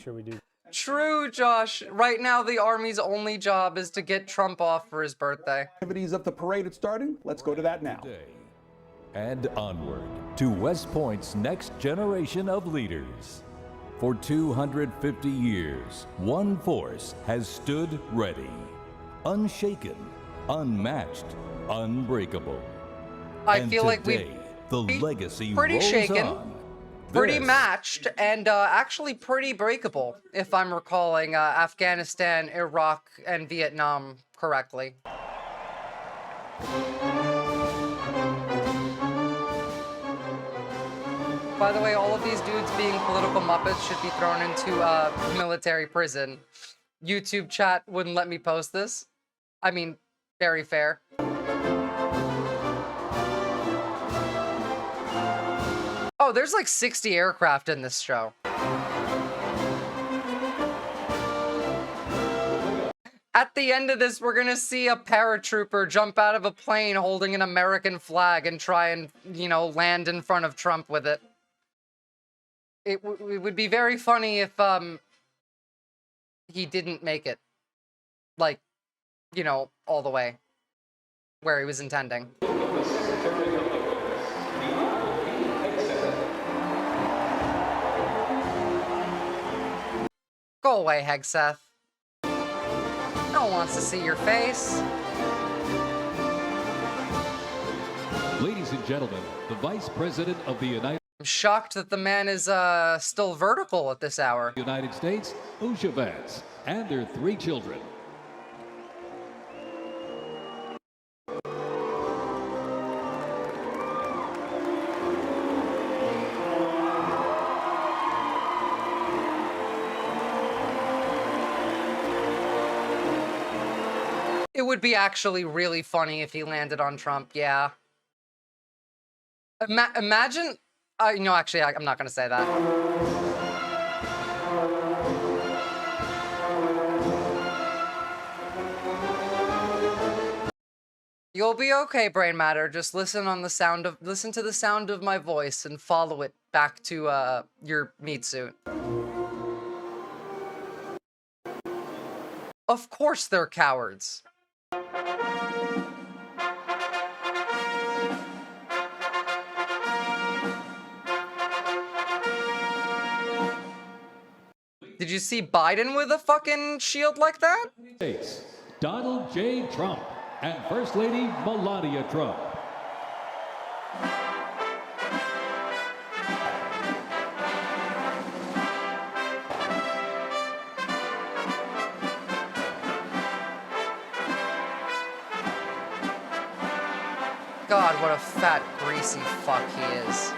sure we do. True, Josh. Right now, the Army's only job is to get Trump off for his birthday. Activities of the parade is starting. Let's go to that now. And onward to West Point's next generation of leaders. For 250 years, one force has stood ready, unshaken, unmatched, unbreakable. I And feel like today, the legacy pretty rolls shaken, on. pretty This matched, and actually pretty breakable, if I'm recalling Afghanistan, Iraq, and Vietnam correctly. By the way, all of these dudes being political muppets should be thrown into military prison. YouTube chat wouldn't let me post this. I mean, very fair. Oh, there's like 60 aircraft in this show. At the end of this, we're gonna see a paratrooper jump out of a plane holding an American flag and try and, you know, land in front of Trump with it. It would be very funny if, he didn't make it. Like, you know, all the way. Where he was intending. Go away, Hegseth. No one wants to see your face. Ladies and gentlemen, the Vice President of the United I'm shocked that the man is still vertical at this hour. States, Usha Vance, and their 3 children. It would be actually really funny if he landed on Trump, yeah. Imagine... no, actually, I'm not going to say that. You'll be okay, Brain Matter. Just listen to the sound of my voice and follow it back to your meat suit. Of course they're cowards. Did you see Biden with a fucking shield like that? States, Donald J. Trump and First Lady Melania Trump. God, what a fat, greasy fuck he is.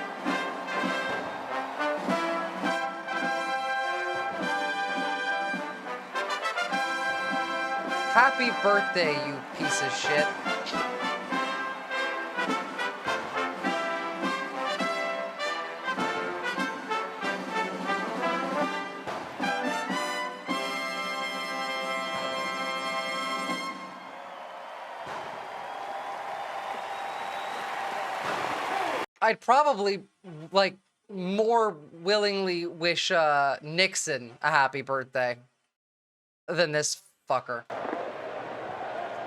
Happy birthday, you piece of shit. I'd probably, like, more willingly wish Nixon a happy birthday than this fucker.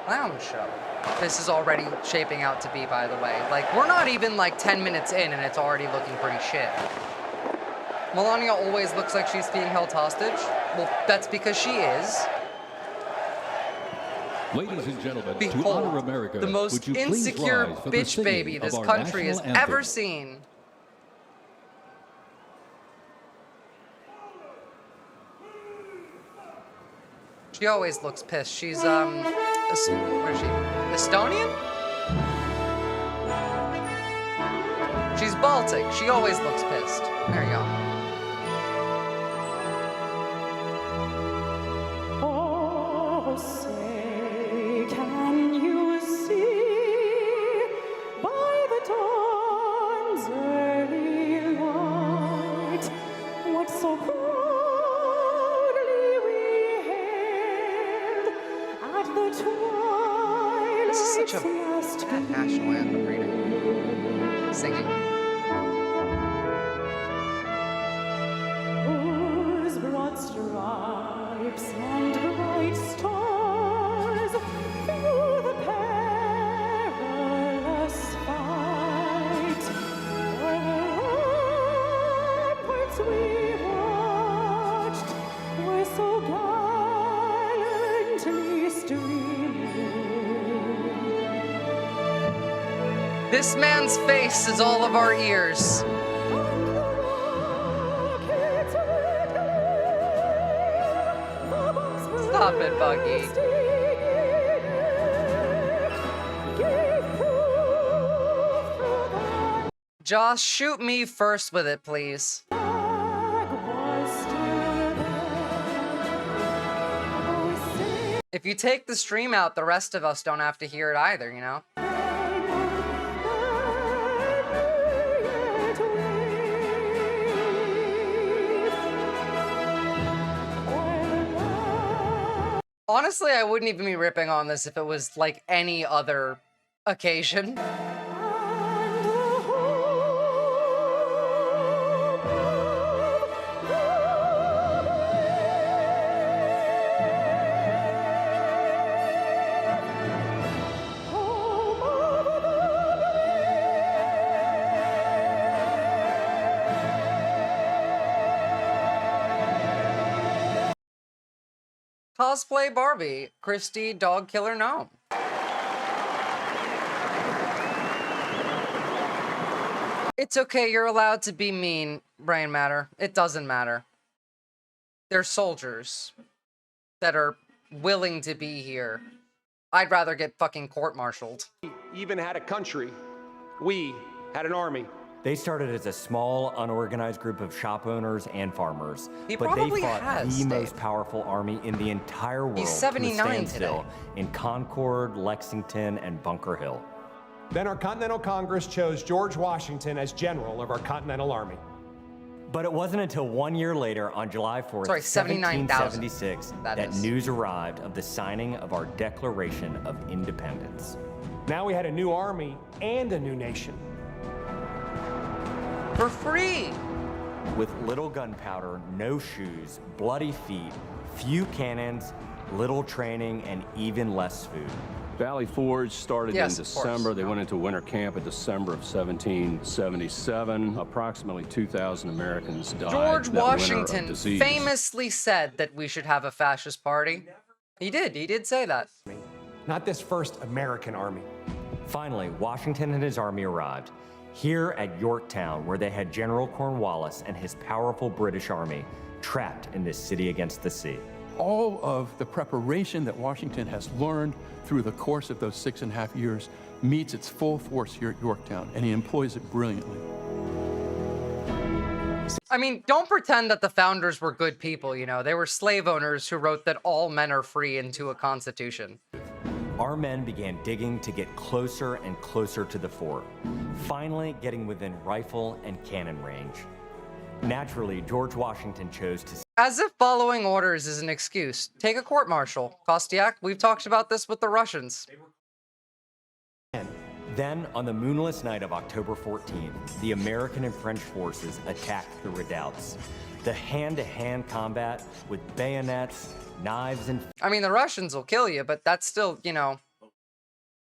Clown show. This is already shaping out to be, by the way. Like, we're not even like 10 minutes in and it's already looking pretty shit. Melania always looks like she's being held hostage. Well, that's because she is. Ladies and gentlemen, Behold, to honor America, the most would you please insecure rise for the bitch singing baby of this our country has national anthem. ever seen. She always looks pissed. She's, where is she? Estonian? She's Baltic. She always looks pissed. There you go. Oh, say, can you see by the dawn's early light what so proudly we hailed at the This is such a twilight's last bad national anthem reading. Singing. whose broad This man's face is all of our ears. Stop it, Buggy. Josh, shoot me first with it, please. If you take the stream out, the rest of us don't have to hear it either, you know? Honestly, I wouldn't even be ripping on this if it was like any other occasion. Cosplay Barbie, Christy Dog Killer Gnome. It's okay, you're allowed to be mean, Brain Matter. It doesn't matter. They're soldiers that are willing to be here. I'd rather get fucking court-martialed. Even had a country. We had an army. They started as a small, unorganized group of shop owners and farmers, He but they probably fought has, the Dave. most powerful army in the entire world. He's to a 79 standstill today. in Concord, Lexington, and Bunker Hill. Then our Continental Congress chose George Washington as general of our Continental Army. But it wasn't until 1 year later, on July 4th, Sorry, 79,000. 1776, That that is. news arrived of the signing of our Declaration of Independence. Now we had a new army and a new nation. For free! With little gunpowder, no shoes, bloody feet, few cannons, little training, and even less food. Valley Forge started Yes, in of course. December. They went into winter camp in December of 1777. Approximately 2,000 Americans died George that winter of Washington disease. famously said that we should have a fascist party. He did say that. Not this first American army. Finally, Washington and his army arrived. Here at Yorktown, where they had General Cornwallis and his powerful British army trapped in this city against the sea. All of the preparation that Washington has learned through the course of those 6.5 years meets its full force here at Yorktown, and he employs it brilliantly. I mean, don't pretend that the founders were good people, you know. They were slave owners who wrote that all men are free into a constitution. Our men began digging to get closer and closer to the fort, finally getting within rifle and cannon range. Naturally, George Washington chose to... As if following orders is an excuse. Take a court-martial. Kostiak, we've talked about this with the Russians. Then, on the moonless night of October 14th, the American and French forces attacked the redoubts. The hand-to-hand combat with bayonets, knives, and... I mean, the Russians will kill you, but that's still, you know,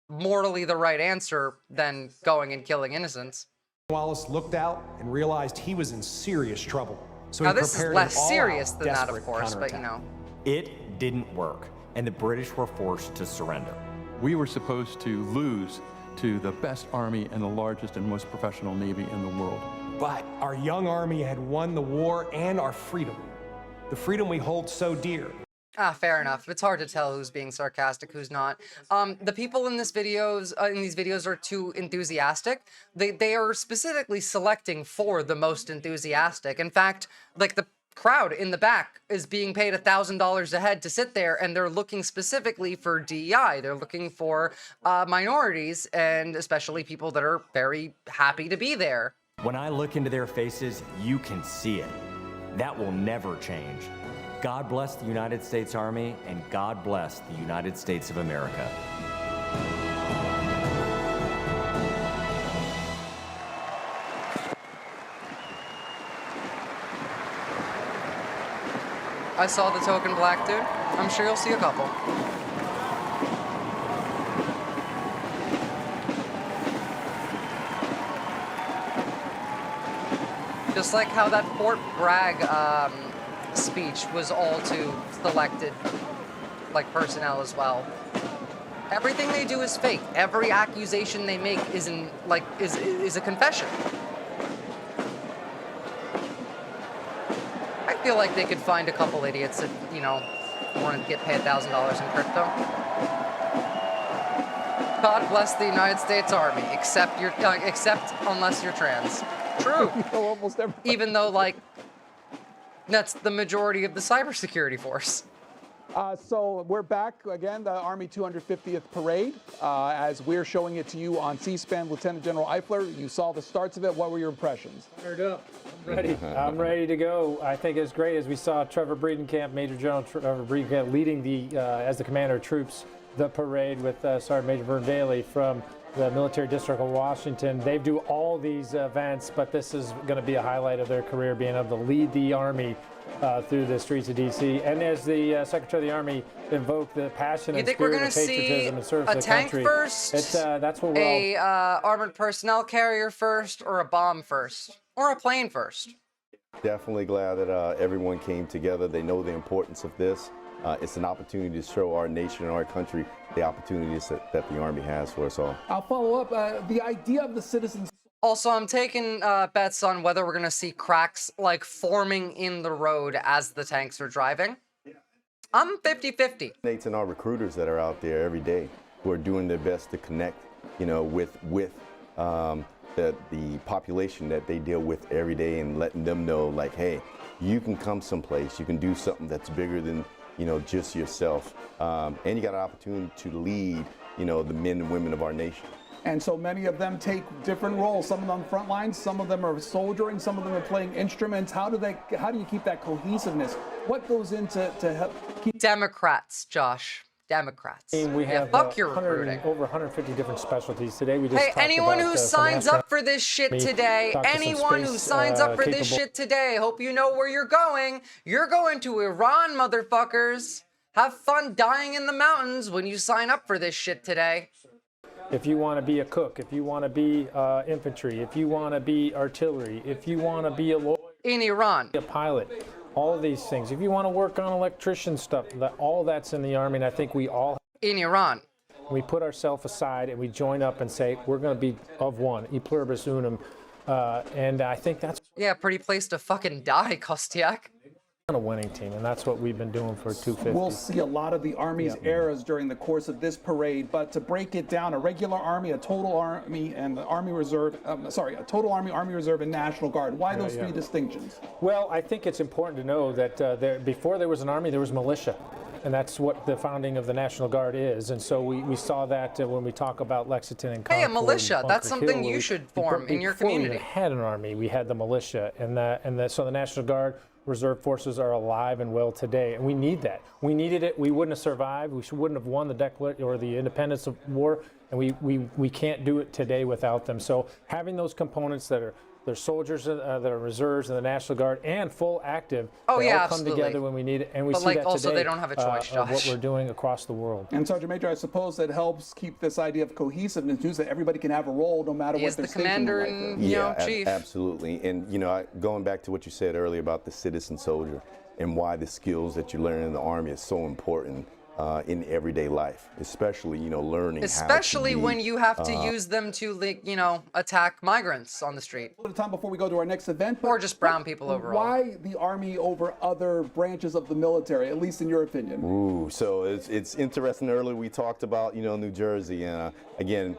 morally the right answer than going and killing innocents. Wallace looked out and realized he was in serious trouble. So Now, he this is prepared less an all-out, serious than that, of desperate course, but, you counterattack. know. It didn't work, and the British were forced to surrender. We were supposed to lose to the best army and the largest and most professional navy in the world. But our young army had won the war and our freedom. The freedom we hold so dear. Ah, fair enough. It's hard to tell who's being sarcastic, who's not. The people in these videos are too enthusiastic. They are specifically selecting for the most enthusiastic. In fact, like the crowd in the back is being paid $1,000 a head to sit there, and they're looking specifically for DEI. They're looking for minorities, and especially people that are very happy to be there. When I look into their faces, you can see it. That will never change. God bless the United States Army, and God bless the United States of America. I saw the token black dude. I'm sure you'll see a couple. Just like how that Fort Bragg speech was all to selected, like, personnel as well. Everything they do is fake. Every accusation they make is a confession. I feel like they could find a couple idiots that, you know, want to get paid $1,000 in crypto. God bless the United States Army, except unless you're trans. True. Almost everybody. Even though, like, that's the majority of the cybersecurity force. So we're back again, the Army 250th Parade. As we're showing it to you on C-SPAN, Lieutenant General Eifler, you saw the starts of it. What were your impressions? Fired up. I'm ready. I'm ready to go. I think it's great as we saw Trevor Breedenkamp, Major General Trevor Breedenkamp, leading the as the commander of troops, the parade with Sergeant Major Vern Daly from the Military District of Washington. They do all these events, but this is going to be a highlight of their career, being able to lead the Army through the streets of D.C. And as the Secretary of the Army invoked the passion and spirit of patriotism and service to the country. A tank first, that's what we're armored personnel carrier first, or a bomb first, or a plane first. Definitely glad that everyone came together. They know the importance of this. It's an opportunity to show our nation and our country the opportunities that the Army has for us all. I'll follow up. The idea of the citizens. Also, I'm taking bets on whether we're going to see cracks like forming in the road as the tanks are driving. I'm 50-50. Nates and our recruiters that are out there every day who are doing their best to connect, you know, with the population that they deal with every day, and letting them know, like, hey, you can come someplace, you can do something that's bigger than, you know, just yourself, and you got an opportunity to lead, you know, the men and women of our nation. And so many of them take different roles. Some of them on the front lines, some of them are soldiering, some of them are playing instruments. How do you keep that cohesiveness? What goes into to help keep Democrats, Josh. Democrats. We have fuck your recruiting. over 150 different specialties today. We just talked anyone about, who signs up for this shit today, anyone who signs up for this shit today, hope you know where you're going. You're going to Iran, motherfuckers. Have fun dying in the mountains when you sign up for this shit today. If you want to be a cook, if you want to be infantry, if you want to be artillery, if you want to be a lawyer, in Iran, a pilot, all of these things. If you want to work on electrician stuff, all that's in the Army, and I think we all in Iran. We put ourselves aside and we join up and say we're going to be of one, e pluribus unum, and I think that's pretty place to fucking die, Kostiak. A winning team, and that's what we've been doing for 250. We'll see a lot of the Army's eras during the course of this parade, but to break it down, a regular Army, a total Army, and the Army Reserve, a total Army, Army Reserve, and National Guard. Why those three distinctions? Well, I think it's important to know that before there was an Army, there was militia. And that's what the founding of the National Guard is. And so we saw that when we talk about Lexington and Concord. Hey, a militia. That's something Hill, you should form in your community. Before we had an Army, we had the militia. So the National Guard Reserve forces are alive and well today, and we need that. We needed it. We wouldn't have survived. We wouldn't have won the independence of war, and we can't do it today without them. So having those components that are soldiers that are reserves and the National Guard and full active, they all come together when we need it, and we see that also today. They don't have a choice, Josh. Of what we're doing across the world. And Sergeant Major, I suppose that helps keep this idea of cohesiveness too, so that everybody can have a role no matter what their station in life is. Chief. Absolutely. And you know, going back to what you said earlier about the citizen soldier and why the skills that you learn in the Army is so important in everyday life, especially, you know, learning especially how to when you have to use them to, you know, attack migrants on the street. A little time before we go to our next event. Or just brown people overall. Why the Army over other branches of the military, at least in your opinion? Ooh, so it's interesting. Earlier we talked about, you know, New Jersey, and again,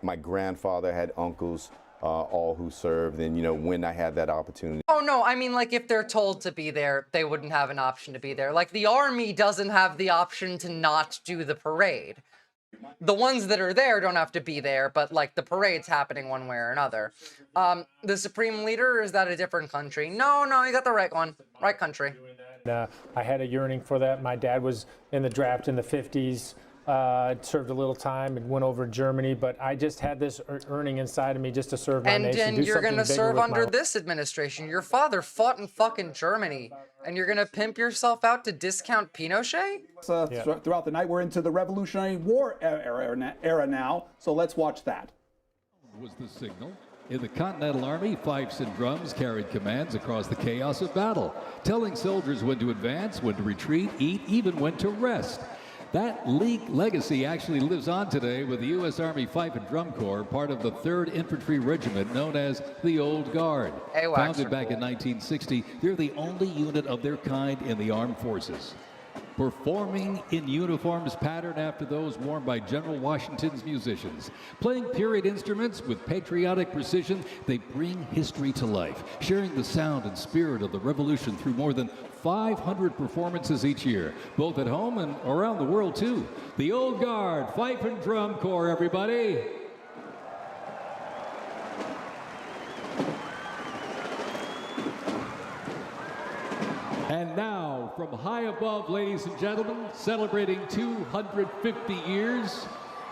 my grandfather had uncles all who served, and you know, when I had that opportunity. Oh no, I mean, like, if they're told to be there, they wouldn't have an option to be there. Like, the Army doesn't have the option to not do the parade. The ones that are there don't have to be there, but like the parade's happening one way or another. The Supreme Leader, is that a different country? No, you got the right one, right country. I had a yearning for that. My dad was in the draft in the 50s. Served a little time and went over to Germany, but I just had this yearning inside of me just to serve my nation. And you're going to serve under this administration. Your father fought in fucking Germany, and you're going to pimp yourself out to discount Pinochet? Throughout the night, we're into the Revolutionary War era now, so let's watch that. Was the signal. In the Continental Army, fifes and drums carried commands across the chaos of battle, telling soldiers when to advance, when to retreat, eat, even when to rest. That legacy actually lives on today with the U.S. Army Fife and Drum Corps, part of the 3rd Infantry Regiment known as the Old Guard. Founded back in 1960, they're the only unit of their kind in the armed forces. Performing in uniforms patterned after those worn by General Washington's musicians. Playing period instruments with patriotic precision, they bring history to life, sharing the sound and spirit of the Revolution through more than 500 performances each year, both at home and around the world, too. The Old Guard, Fife and Drum Corps, everybody. And now, from high above, ladies and gentlemen, celebrating 250 years,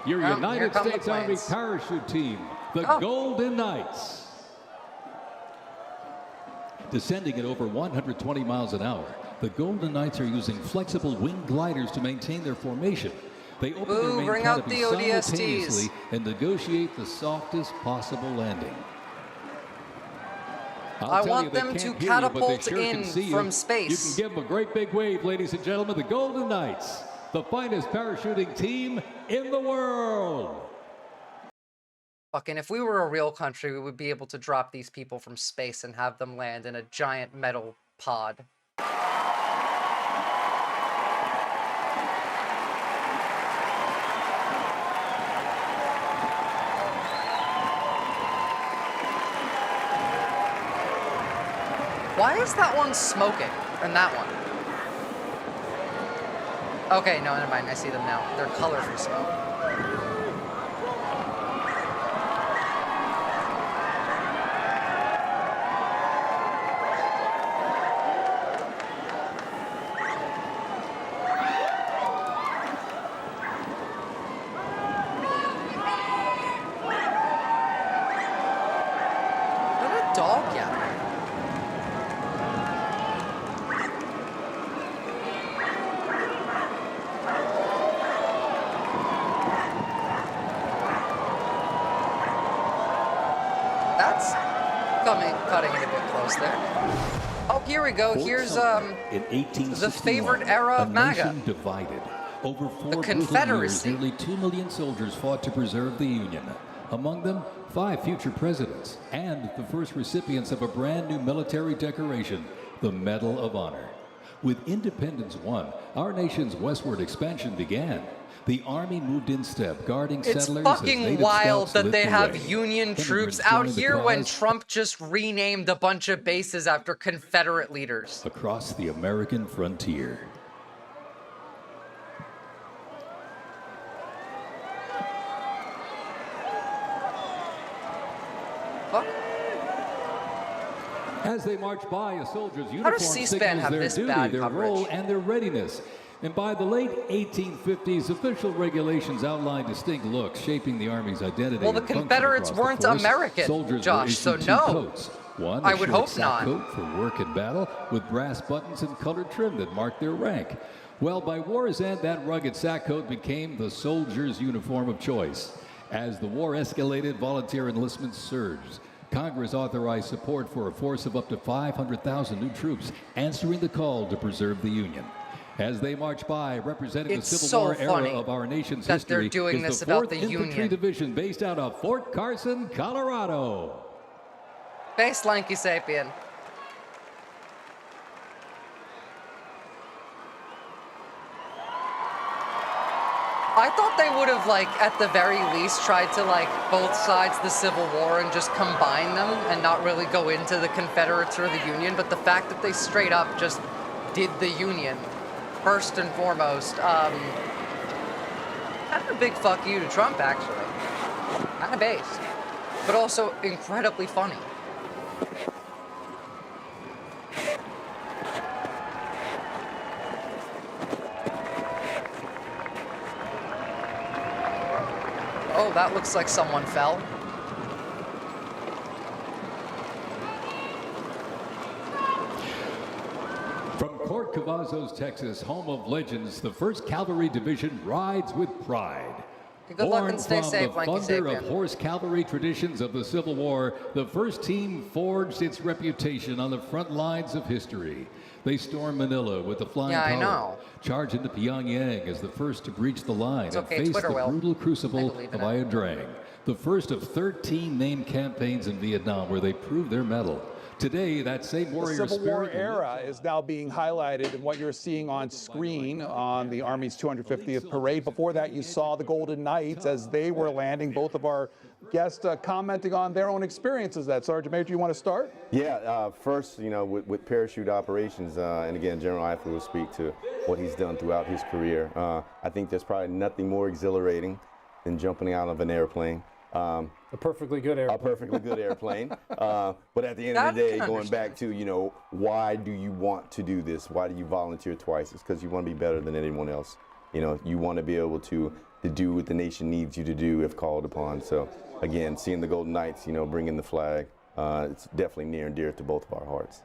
your United States Army parachute team, the Golden Knights. Descending at over 120 miles an hour, the Golden Knights are using flexible wing gliders to maintain their formation. They open their main canopy simultaneously and negotiate the softest possible landing. I want them to catapult in from space. You can give them a great big wave, ladies and gentlemen. The Golden Knights, the finest parachuting team in the world. Fucking, if we were a real country, we would be able to drop these people from space and have them land in a giant metal pod. Why is that one smoking? And that one? Okay, no, never mind. I see them now. They're colorful smoke. What a dog yap. That's cutting it a bit close there. Oh, here we go. Here's the favorite era of MAGA. Divided. Over 4 the Confederacy. Years, nearly 2 million soldiers fought to preserve the Union. Among them, 5 future presidents and the first recipients of a brand new military decoration, the Medal of Honor. With independence won, our nation's westward expansion began. The Army moved in step, guarding settlers. It's fucking wild that they have Union troops out here when Trump just renamed a bunch of bases after Confederate leaders. Across the American frontier. Fuck. As they march by, a soldier's uniform How does C-SPAN have their this duty, bad their coverage? role, and their readiness. And by the late 1850s, official regulations outlined distinct looks shaping the Army's identity. Well, the Confederates weren't American, Soldiers Josh, so two no. coats. One, I would hope sack not. coat for work and battle, with brass buttons and colored trim that marked their rank. Well, by war's end, that rugged sack coat became the soldier's uniform of choice. As the war escalated, volunteer enlistment surged. Congress authorized support for a force of up to 500,000 new troops, answering the call to preserve the Union. As they march by, representing the Civil War era of our nation's history, is the 4th Infantry Division based out of Fort Carson, Colorado. Base Lanky Sapien. I thought they would have, like, at the very least tried to, like, both sides of the Civil War and just combine them and not really go into the Confederates or the Union, but the fact that they straight up just did the Union, first and foremost, kind of a big fuck you to Trump, actually. Kind of based, but also incredibly funny. Oh, that looks like someone fell. From Port Cavazos, Texas, home of legends, the 1st Cavalry Division rides with pride. Good luck Born and stay from safe, the Lanky thunder Sapien. of horse cavalry traditions of the Civil War, the first team forged its reputation on the front lines of history. They stormed Manila with the flying Yeah, I color, know. charged into Pyongyang as the first to breach the line It's and okay, face Twitter the will. brutal crucible I believe of in it. Ia Drang, the first of 13 named campaigns in Vietnam where they proved their mettle. Today, that same warrior The Civil War spirit era is now being highlighted in what you're seeing on screen on the Army's 250th parade. Before that, you saw the Golden Knights as they were landing. Both of our guests commenting on their own experiences. That Sergeant Major, you want to start? Yeah, first, you know, with parachute operations, and again, General Eifler will speak to what he's done throughout his career. I think there's probably nothing more exhilarating than jumping out of an airplane. A perfectly good airplane. A perfectly good airplane. But at the end of the day, going back to, you know, why do you want to do this? Why do you volunteer twice? It's because you want to be better than anyone else. You know, you want to be able to do what the nation needs you to do if called upon. So, again, seeing the Golden Knights, you know, bringing the flag, it's definitely near and dear to both of our hearts.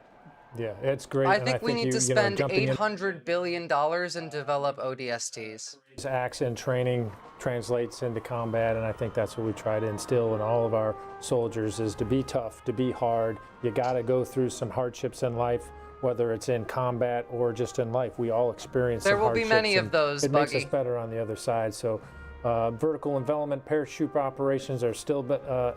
Yeah, it's great. I and think we need to spend jumping in- $800 billion and develop ODSTs. Acts and training translates into combat, and I think that's what we try to instill in all of our soldiers is to be tough, to be hard. You got to go through some hardships in life, whether it's in combat or just in life. We all experience There some will be hardships, many of and those, it makes Buggy. us better on the other side. So vertical envelopment parachute operations are still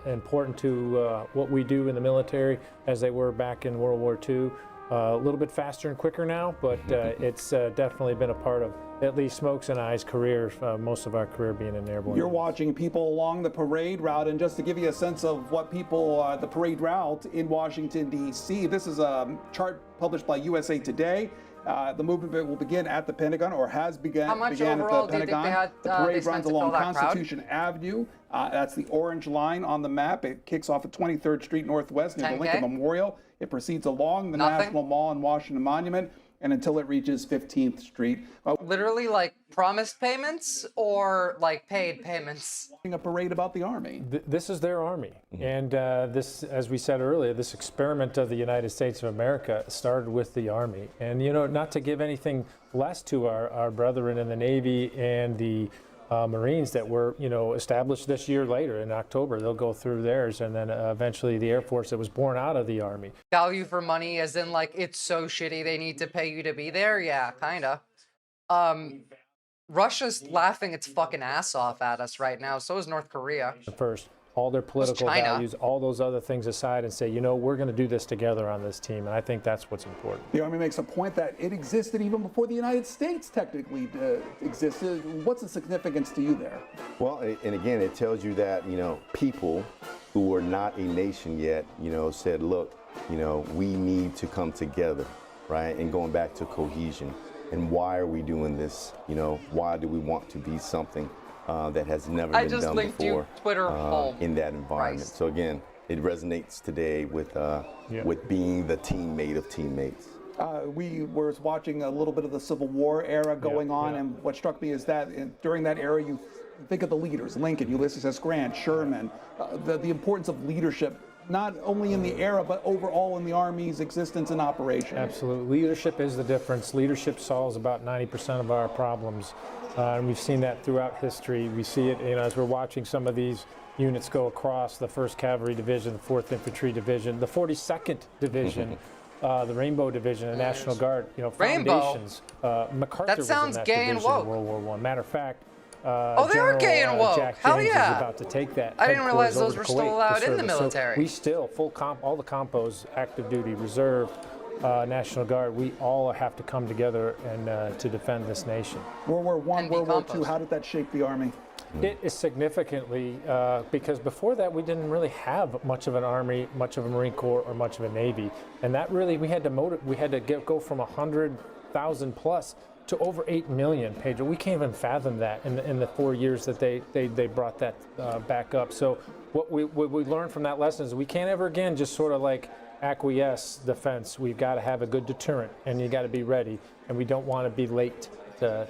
important to what we do in the military as they were back in World War II. A little bit faster and quicker now, but it's definitely been a part of at least Smokes and I's career, most of our career being in airborne. You're watching people along the parade route, and just to give you a sense of what people, the parade route in Washington, D.C., this is a chart published by USA Today. The movement will begin at the Pentagon, or has began How much began overall at the do you think Pentagon. they The had, they parade spent runs to fill along that crowd? Constitution Avenue. That's the orange line on the map. It kicks off at 23rd Street Northwest near the 10K? Lincoln Memorial. It proceeds along the Nothing? National Mall and Washington Monument, and until it reaches 15th Street. Literally like promised payments or like paid payments? A parade about the Army. This is their Army. And this, as we said earlier, this experiment of the United States of America started with the Army. And, you know, not to give anything less to our brethren in the Navy and the Marines that were, you know, established this year later in October. They'll go through theirs, and then eventually the Air Force that was born out of the Army. Value for money as in like it's so shitty they need to pay you to be there? Yeah, kinda. Russia's laughing its fucking ass off at us right now. So is North Korea. First, all their political China. values, all those other things aside, and say, you know, we're going to do this together on this team. And I think that's what's important. The Army makes a point that it existed even before the United States technically existed. What's the significance to you there? Well, and again, it tells you that, you know, people who were not a nation yet, you know, said, look, you know, we need to come together, right? And going back to cohesion. And why are we doing this? You know, why do we want to be something that has never been done before Twitter home. in that environment? Christ. So again, it resonates today with being the teammate of teammates. We were watching a little bit of the Civil War era going on, and what struck me is that during that era, you think of the leaders, Lincoln, Ulysses S. Grant, Sherman, the importance of leadership, not only in the era, but overall in the Army's existence and operation. Absolutely. Leadership is the difference. Leadership solves about 90% of our problems. And we've seen that throughout history. We see it, you know, as we're watching some of these units go across, the 1st Cavalry Division, the 4th Infantry Division, the 42nd Division, the Rainbow Division, the National Guard, you know, foundations. MacArthur was in that gay and division woke. in World War I. Matter of fact, oh, they are gay and woke. Jack Hell James yeah. is about to take that. I didn't realize headquarters those over were to still Kuwait to allowed in the service. So military. we still, all the compos, active duty, reserve, National Guard, we all have to come together and to defend this nation. World War I, World War II, how did that shape the Army? It is significantly because before that we didn't really have much of an Army, much of a Marine Corps, or much of a Navy, and that really we had to go from 100,000 plus to over 8 million, Pedro. We can't even fathom that in the 4 years that they brought that back up. So what we learned from that lesson is we can't ever again just sort of like acquiesce defense. We've got to have a good deterrent, and you got to be ready, and we don't want to be late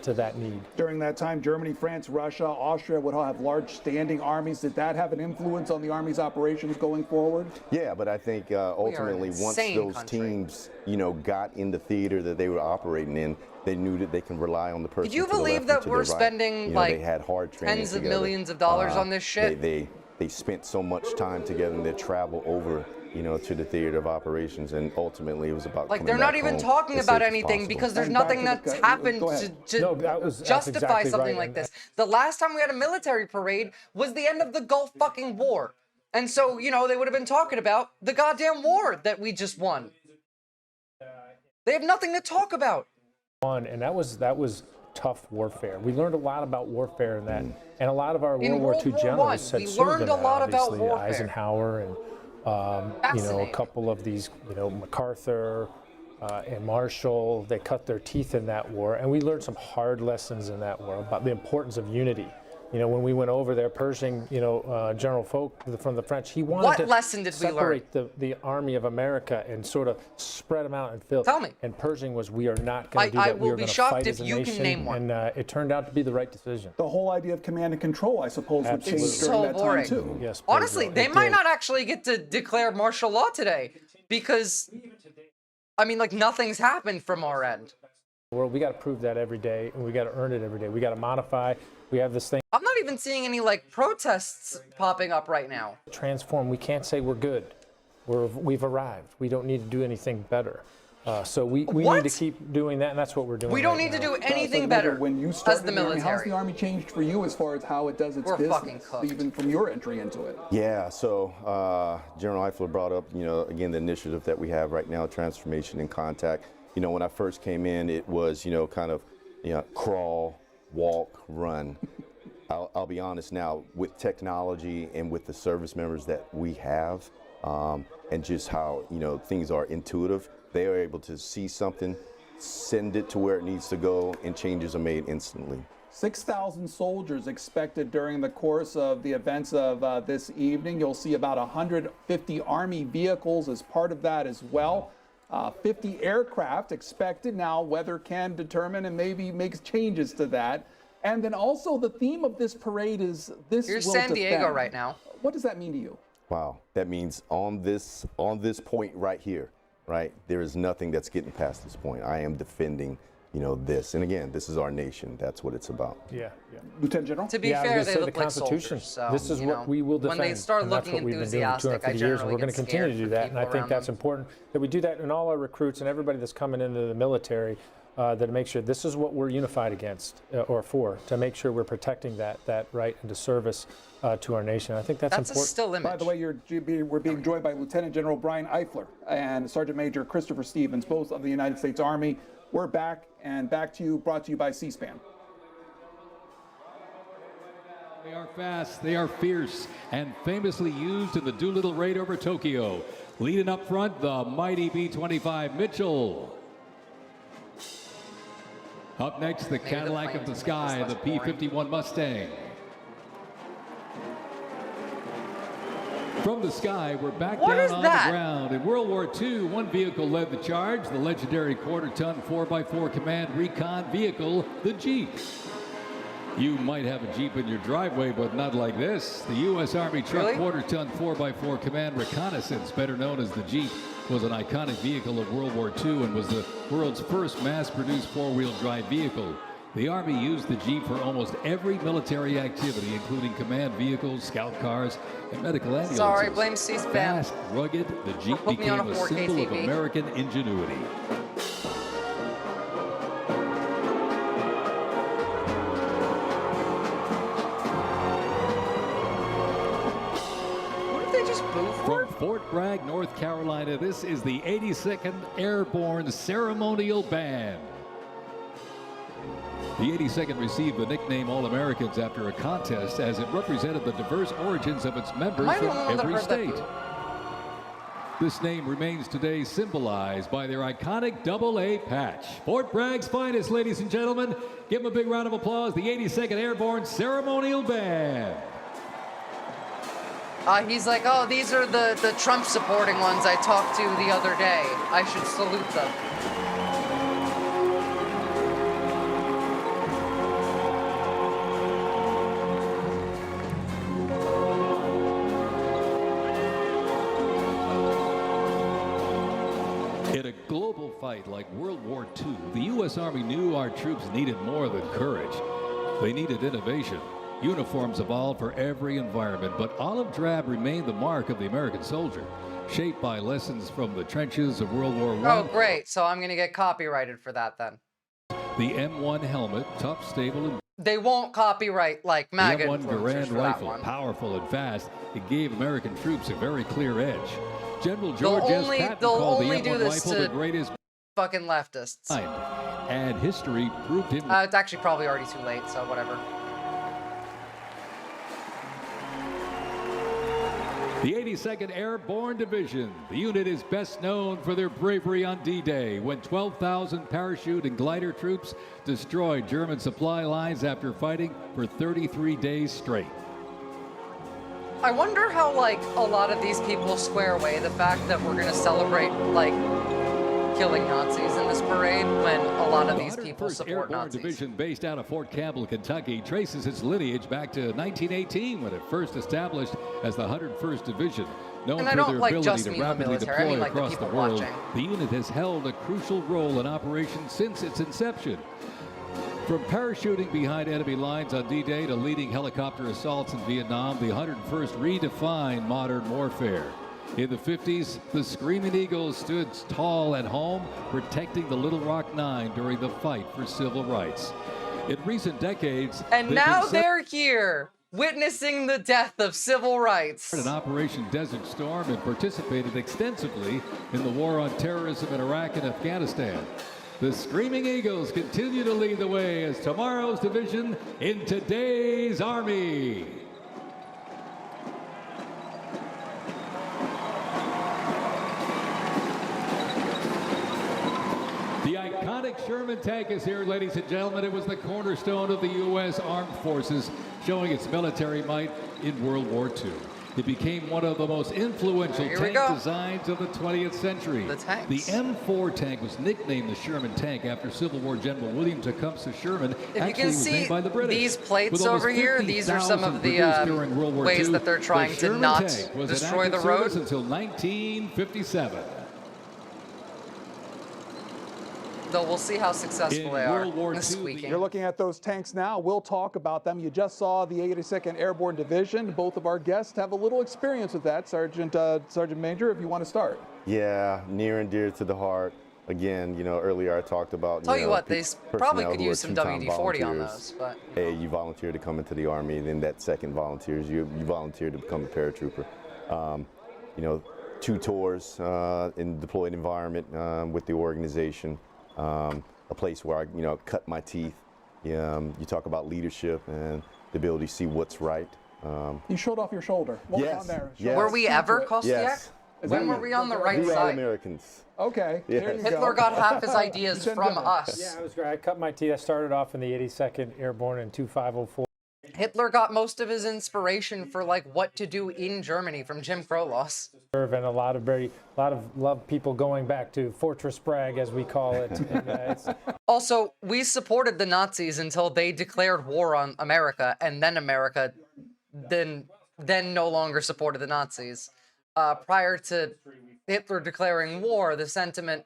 to that need. During that time, Germany, France, Russia, Austria would all have large standing armies. Did that have an influence on the Army's operations going forward? Yeah, but I think ultimately once those teams, got in the theater that they were operating in, they knew that they can rely on the person. Could you believe that we're spending they had hard tens of together. millions of dollars on this shit? They spent so much time together and they travel over, to the theater of operations, and ultimately it was about they're not even talking about anything because there's nothing that's happened to justify something like this. The last time we had a military parade was the end of the Gulf fucking War. And so, they would have been talking about the goddamn war that we just won. They have nothing to talk about. And that was tough warfare. We learned a lot about warfare in that, and a lot of our World War II generals had served in that, obviously, Eisenhower and a couple of these, MacArthur and Marshall. They cut their teeth in that war, and we learned some hard lessons in that war about the importance of unity. When we went over there, Pershing, General Foch from the French, he wanted to separate the Army of America and sort of spread them out and fill. Tell me. And Pershing was, we are not going to do that. I will be shocked if you can name one. And it turned out to be the right decision. The whole idea of command and control, I suppose, would change during that time too. Yes, honestly, they might not actually get to declare martial law today because, nothing's happened from our end. Well, we got to prove that every day, and we got to earn it every day. We got to modify. We have this thing. I'm not even seeing any protests popping up right now. Transform. We can't say we're good. We've arrived. We don't need to do anything better. So we need to keep doing that, and that's what we're doing. We don't need to do anything better when you as the military. How's the Army changed for you as far as how it does its business, even from your entry into it? Yeah, so General Eifler brought up, again, the initiative that we have right now, Transformation in Contact. When I first came in, it was, crawl, walk, run. I'll be honest now, with technology and with the service members that we have, and just how, things are intuitive, they are able to see something, send it to where it needs to go, and changes are made instantly. 6,000 soldiers expected during the course of the events of this evening. You'll see about 150 Army vehicles as part of that as well. 50 aircraft expected. Now, weather can determine and maybe makes changes to that. And then also the theme of this parade is this. Here's San Diego right now. What does that mean to you? Wow, that means on this point right here, right, there is nothing that's getting past this point. I am defending, this. And again, this is our nation. That's what it's about. Yeah. Lieutenant General? To be fair, they look like Constitution. soldiers. So, this is what we will defend. When they start looking enthusiastic, I generally we're going to continue to do that. And I think that's important that we do that in all our recruits and everybody that's coming into the military. That make sure this is what we're unified against or for, to make sure we're protecting that right into service to our nation. I think that's important. A still image. By the way, we're being joined by Lieutenant General Brian Eifler and Sergeant Major Christopher Stevens, both of the United States Army. We're back to you, brought to you by C-SPAN. They are fast, they are fierce, and famously used in the Doolittle raid over Tokyo. Leading up front, the mighty B-25 Mitchell. Up next, the Cadillac of the Sky, the P-51 Mustang. From the sky, we're back down on the ground. In World War II, one vehicle led the charge, the legendary quarter-ton 4x4 command recon vehicle, the Jeep. You might have a Jeep in your driveway, but not like this. The U.S. Army truck quarter-ton 4x4 command reconnaissance, better known as the Jeep, was an iconic vehicle of World War II and was the world's first mass-produced four-wheel drive vehicle. The Army used the Jeep for almost every military activity, including command vehicles, scout cars, and medical ambulances. Sorry, blame C-SPAN. Fast, rugged, the Jeep became a symbol of American ingenuity. From Fort Bragg, North Carolina, this is the 82nd Airborne Ceremonial Band. The 82nd received the nickname All-Americans after a contest as it represented the diverse origins of its members from every state. This name remains today symbolized by their iconic AA patch. Fort Bragg's finest, ladies and gentlemen. Give them a big round of applause, the 82nd Airborne Ceremonial Band. He's like, oh, these are the Trump supporting ones I talked to the other day. I should salute them. fight like World War II, the U.S. Army knew our troops needed more than courage. They needed innovation. Uniforms evolved for every environment, but olive drab remained the mark of the American soldier, shaped by lessons from the trenches of World War I. Oh, great. So I'm going to get copyrighted for that then. The M1 helmet, tough, stable, and they won't copyright like MAGA the M1 Garand for rifle, that one. powerful and fast, it gave American troops a very clear edge. General George S. Patton They'll called only the do M1 this rifle to the greatest fucking leftists. And history proved him. It's actually probably already too late, so whatever. The 82nd Airborne Division. The unit is best known for their bravery on D-Day, when 12,000 parachute and glider troops destroyed German supply lines after fighting for 33 days straight. I wonder how, like, a lot of these people square away the fact that we're gonna celebrate, like, killing Nazis in this parade when a lot of these people support Airborne Nazis. Division, based out of Fort Campbell, Kentucky, traces its lineage back to 1918 when it first established as the 101st Division. Known And I for don't their like ability just to mean the rapidly military, I deploy mean like the across the people world, watching. the unit has held a crucial role in operations since its inception. From parachuting behind enemy lines on D-Day to leading helicopter assaults in Vietnam, the 101st redefined modern warfare. In the 50s, the Screaming Eagles stood tall at home, protecting the Little Rock Nine during the fight for civil rights. In recent decades, And they've now been they're here, witnessing the death of civil rights. in Operation Desert Storm and participated extensively in the war on terrorism in Iraq and Afghanistan. The Screaming Eagles continue to lead the way as tomorrow's division in today's Army. The iconic Sherman tank is here, ladies and gentlemen. It was the cornerstone of the U.S. Armed Forces, showing its military might in World War II. It became one of the most influential tank designs of the 20th century. The tanks. The M4 tank was nicknamed the Sherman tank after Civil War General William Tecumseh Sherman. If you can see these plates over here, these are some of the ways that they're trying to not destroy the road. Until 1957. Though we'll see how successful they are. You're looking at those tanks now. We'll talk about them. You just saw the 82nd Airborne Division. Both of our guests have a little experience with that. Sergeant Major, if you want to start. Yeah, near and dear to the heart. Again, you know, earlier I talked about. Tell you what, they probably could use some WD-40 on those. But hey, you volunteer to come into the Army, then that second volunteers. You volunteer to become a paratrooper. You know, 2 tours in deployed environment with the organization. A place where I, cut my teeth. You talk about leadership and the ability to see what's right. You showed off your shoulder. Walk on there. Yes. Were we ever, Kostiak? Yes. When were we on the right We side? Americans. Okay. Yes. There you Hitler go. got half his ideas from us. Yeah, it was great. I cut my teeth. I started off in the 82nd Airborne in 2504. Hitler got most of his inspiration for like what to do in Germany from Jim Crow laws. And a lot of people going back to Fortress Bragg, as we call it. And, Also, we supported the Nazis until they declared war on America, and then America then no longer supported the Nazis. Prior to Hitler declaring war, the sentiment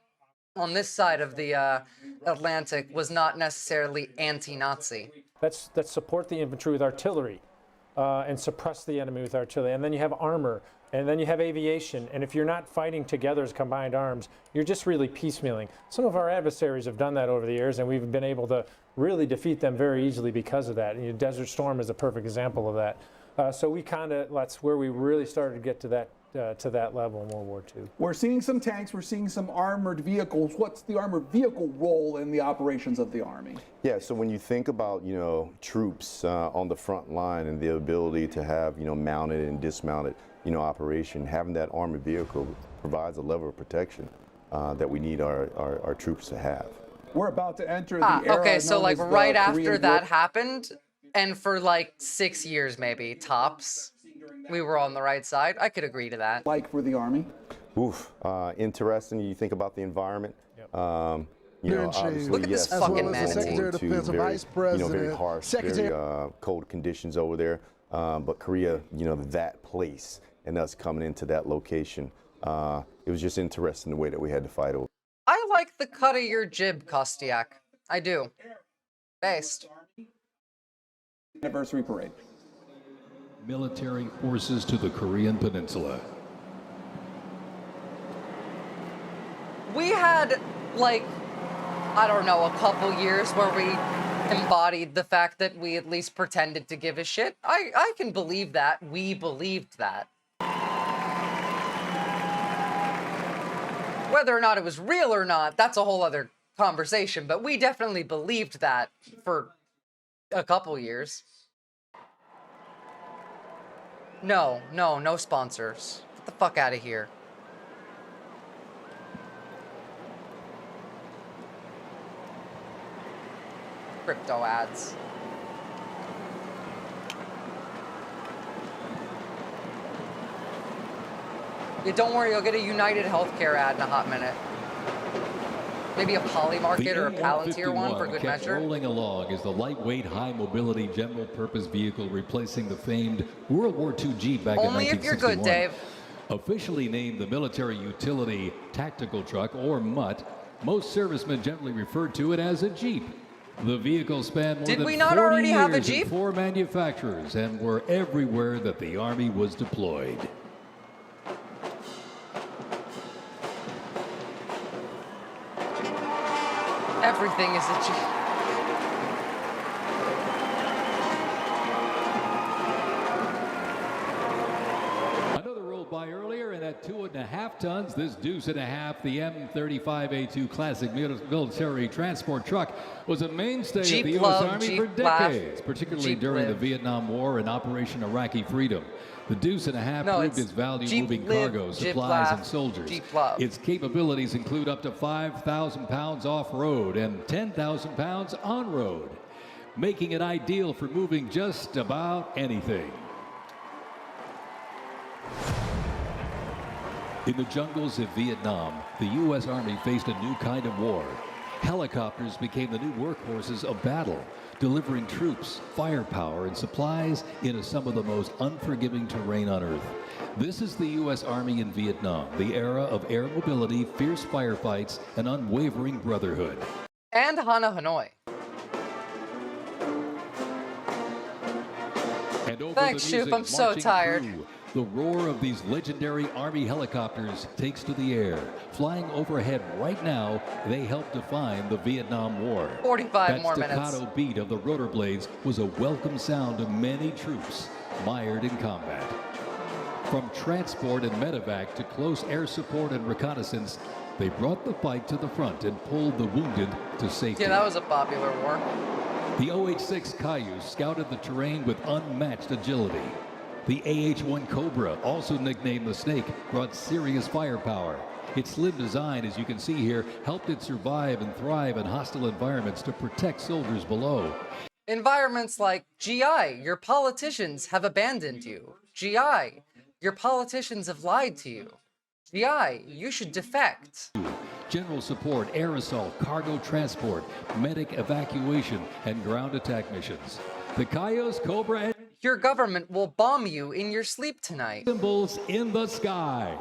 on this side of the Atlantic was not necessarily anti-Nazi. Let's support the infantry with artillery and suppress the enemy with artillery. And then you have armor, and then you have aviation. And if you're not fighting together as combined arms, you're just really piecemealing. Some of our adversaries have done that over the years, and we've been able to really defeat them very easily because of that. And Desert Storm is a perfect example of that. So that's where we really started to get to that level in World War II. We're seeing some tanks, we're seeing some armored vehicles. What's the armored vehicle role in the operations of the Army? Yeah, so when you think about, troops on the front line and the ability to have, mounted and dismounted, operation, having that armored vehicle provides a level of protection that we need our troops to have. We're about to enter the era okay, so known like as the right after Korean that War. happened, and for like 6 years maybe, tops, we were on the right side. I could agree to that. Like for the Army? Oof, interesting. You think about the environment. Obviously, Look at this fucking manatee. Vice President, very harsh, very cold conditions over there. But Korea, that place and us coming into that location, it was just interesting the way that we had to fight over. I like the cut of your jib, Kostiak. I do. Based. Anniversary parade. Military forces to the Korean Peninsula. We had, like, I don't know, a couple years where we embodied the fact that we at least pretended to give a shit. I can believe that. We believed that. Whether or not it was real or not, that's a whole other conversation, but we definitely believed that for a couple years. No sponsors. Get the fuck out of here. Crypto ads. Yeah, don't worry, you'll get a United Healthcare ad in a hot minute. Maybe a Poly Market or a Palantir one for good kept measure. Rolling along is the lightweight, high-mobility general-purpose vehicle replacing the famed World War II Jeep back in 1961. Only if you're good, Dave. Officially named the Military Utility Tactical Truck, or MUT, most servicemen generally referred to it as a Jeep. The vehicle spanned more Did than we not 40 already have a years in Jeep? 4 manufacturers and were everywhere that the Army was deployed. Everything is a Jeep. Another rolled by earlier, and at 2.5 tons, this deuce and a half, the M35A2 classic military transport truck, was a mainstay Jeep of the U.S. love, Army Jeep for decades, laugh, particularly Jeep during live. the Vietnam War and Operation Iraqi Freedom. The deuce and a half proved its value Jeep moving live, cargo, Jeep supplies, laugh, and soldiers. Jeep love. Its capabilities include up to 5,000 pounds off-road and 10,000 pounds on-road, making it ideal for moving just about anything. In the jungles of Vietnam, the U.S. Army faced a new kind of war. Helicopters became the new workhorses of battle, delivering troops, firepower, and supplies into some of the most unforgiving terrain on Earth. This is the U.S. Army in Vietnam, the era of air mobility, fierce firefights, and unwavering brotherhood. And Hana Hanoi. And over Thanks, the music, Shoop. I'm so marching tired. through, the roar of these legendary Army helicopters takes to the air. Flying overhead right now, they help define the Vietnam War. 45 more That minutes. staccato beat of the rotor blades was a welcome sound to many troops mired in combat. From transport and medevac to close air support and reconnaissance, they brought the fight to the front and pulled the wounded to safety. Yeah, that was a popular war. The OH-6 Cayuse scouted the terrain with unmatched agility. The AH-1 Cobra, also nicknamed the Snake, brought serious firepower. Its slim design, as you can see here, helped it survive and thrive in hostile environments to protect soldiers below. Environments like, GI, your politicians have abandoned you. GI, your politicians have lied to you. GI, you should defect. General support, air assault, cargo transport, medic evacuation, and ground attack missions. The Cayuse, Cobra, and your government will bomb you in your sleep tonight. Symbols in the sky.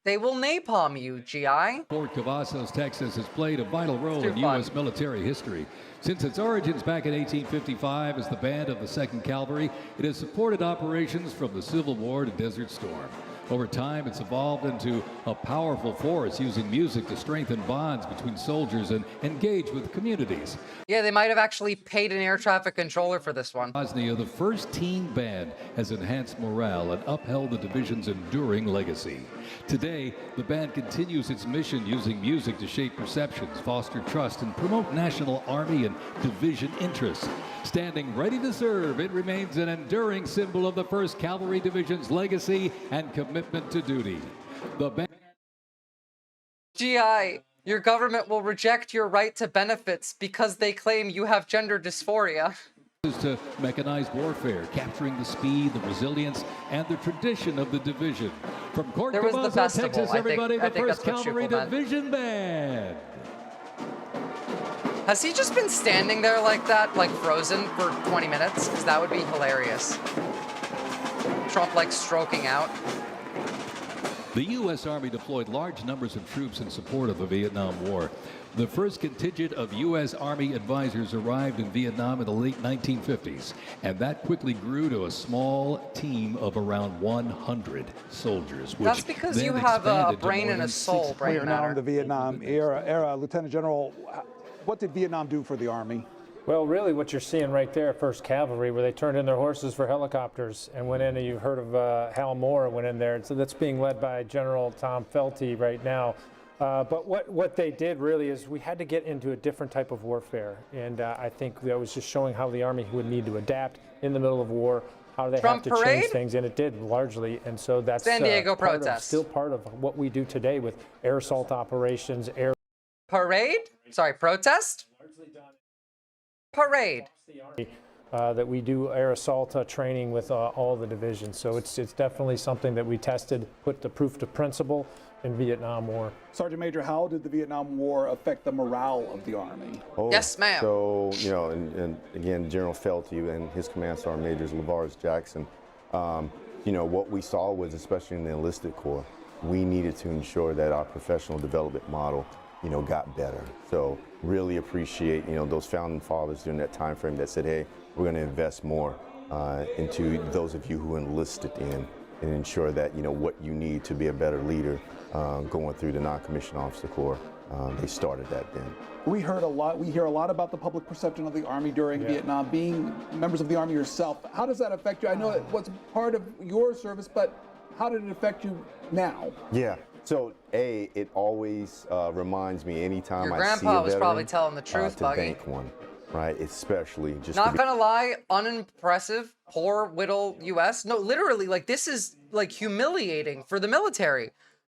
They will napalm you, GI. Fort Cavazos, Texas has played a vital role in U.S. military history. Since its origins back in 1855 as the band of the 2nd Cavalry, it has supported operations from the Civil War to Desert Storm. Over time, it's evolved into a powerful force using music to strengthen bonds between soldiers and engage with communities. Yeah, they might have actually paid an air traffic controller for this one. Bosnia, the first teen band, has enhanced morale and upheld the division's enduring legacy. Today, the band continues its mission using music to shape perceptions, foster trust, and promote national army and division interests. Standing ready to serve, it remains an enduring symbol of the 1st Cavalry Division's legacy and commitment to duty. The band GI, your government will reject your right to benefits because they claim you have gender dysphoria. to mechanized warfare, capturing the speed, the resilience, and the tradition of the division. From Court There was the Cavazos, festival. Texas, I everybody, think the 1st that's what Cavalry Schuylkill meant. Division Band. Has he just been standing there like that, like frozen, for 20 minutes? Because that would be hilarious. Trump like stroking out. The U.S. Army deployed large numbers of troops in support of the Vietnam War. The first contingent of U.S. Army advisors arrived in Vietnam in the late 1950s, and that quickly grew to a small team of around 100 soldiers. Which That's because then you have a expanded to brain more and a than soul, 600. We brain are now matter. in the Vietnam era. Lieutenant General, what did Vietnam do for the Army? Well, really what you're seeing right there, 1st Cavalry, where they turned in their horses for helicopters and went in, and you've heard of Hal Moore went in there. So that's being led by General Tom Felty right now. But what they did really is we had to get into a different type of warfare. And I think that was just showing how the Army would need to adapt in the middle of war, how they Trump have to parade? change things, and it did largely. And so that's San Diego protest. still part of what we do today with air assault operations, air Parade? Sorry, protest? Parade. that we do air assault training with all the divisions. So it's definitely something that we tested, put the proof to principle in Vietnam War. Sergeant Major, how did the Vietnam War affect the morale of the Army? Oh, Yes, ma'am. So, you know, and again, General Felty and his command sergeant majors, LaVars Jackson, you know, what we saw was, especially in the enlisted corps, we needed to ensure that our professional development model, you know, got better. So really appreciate, you know, those founding fathers during that time frame that said, hey, we're going to invest more into those of you who enlisted in and ensure that, you know, what you need to be a better leader going through the non-commissioned officer corps. They started that then. We hear a lot about the public perception of the Army during Vietnam. Being members of the Army yourself, how does that affect you? I know it was part of your service, but how did it affect you now? Yeah. So, it always reminds me anytime Your I see a grandpa veteran, was probably telling the truth, to Buggy. thank one, right? Especially just Not gonna lie, unimpressive, poor whittle U.S. No, literally, like this is like humiliating for the military.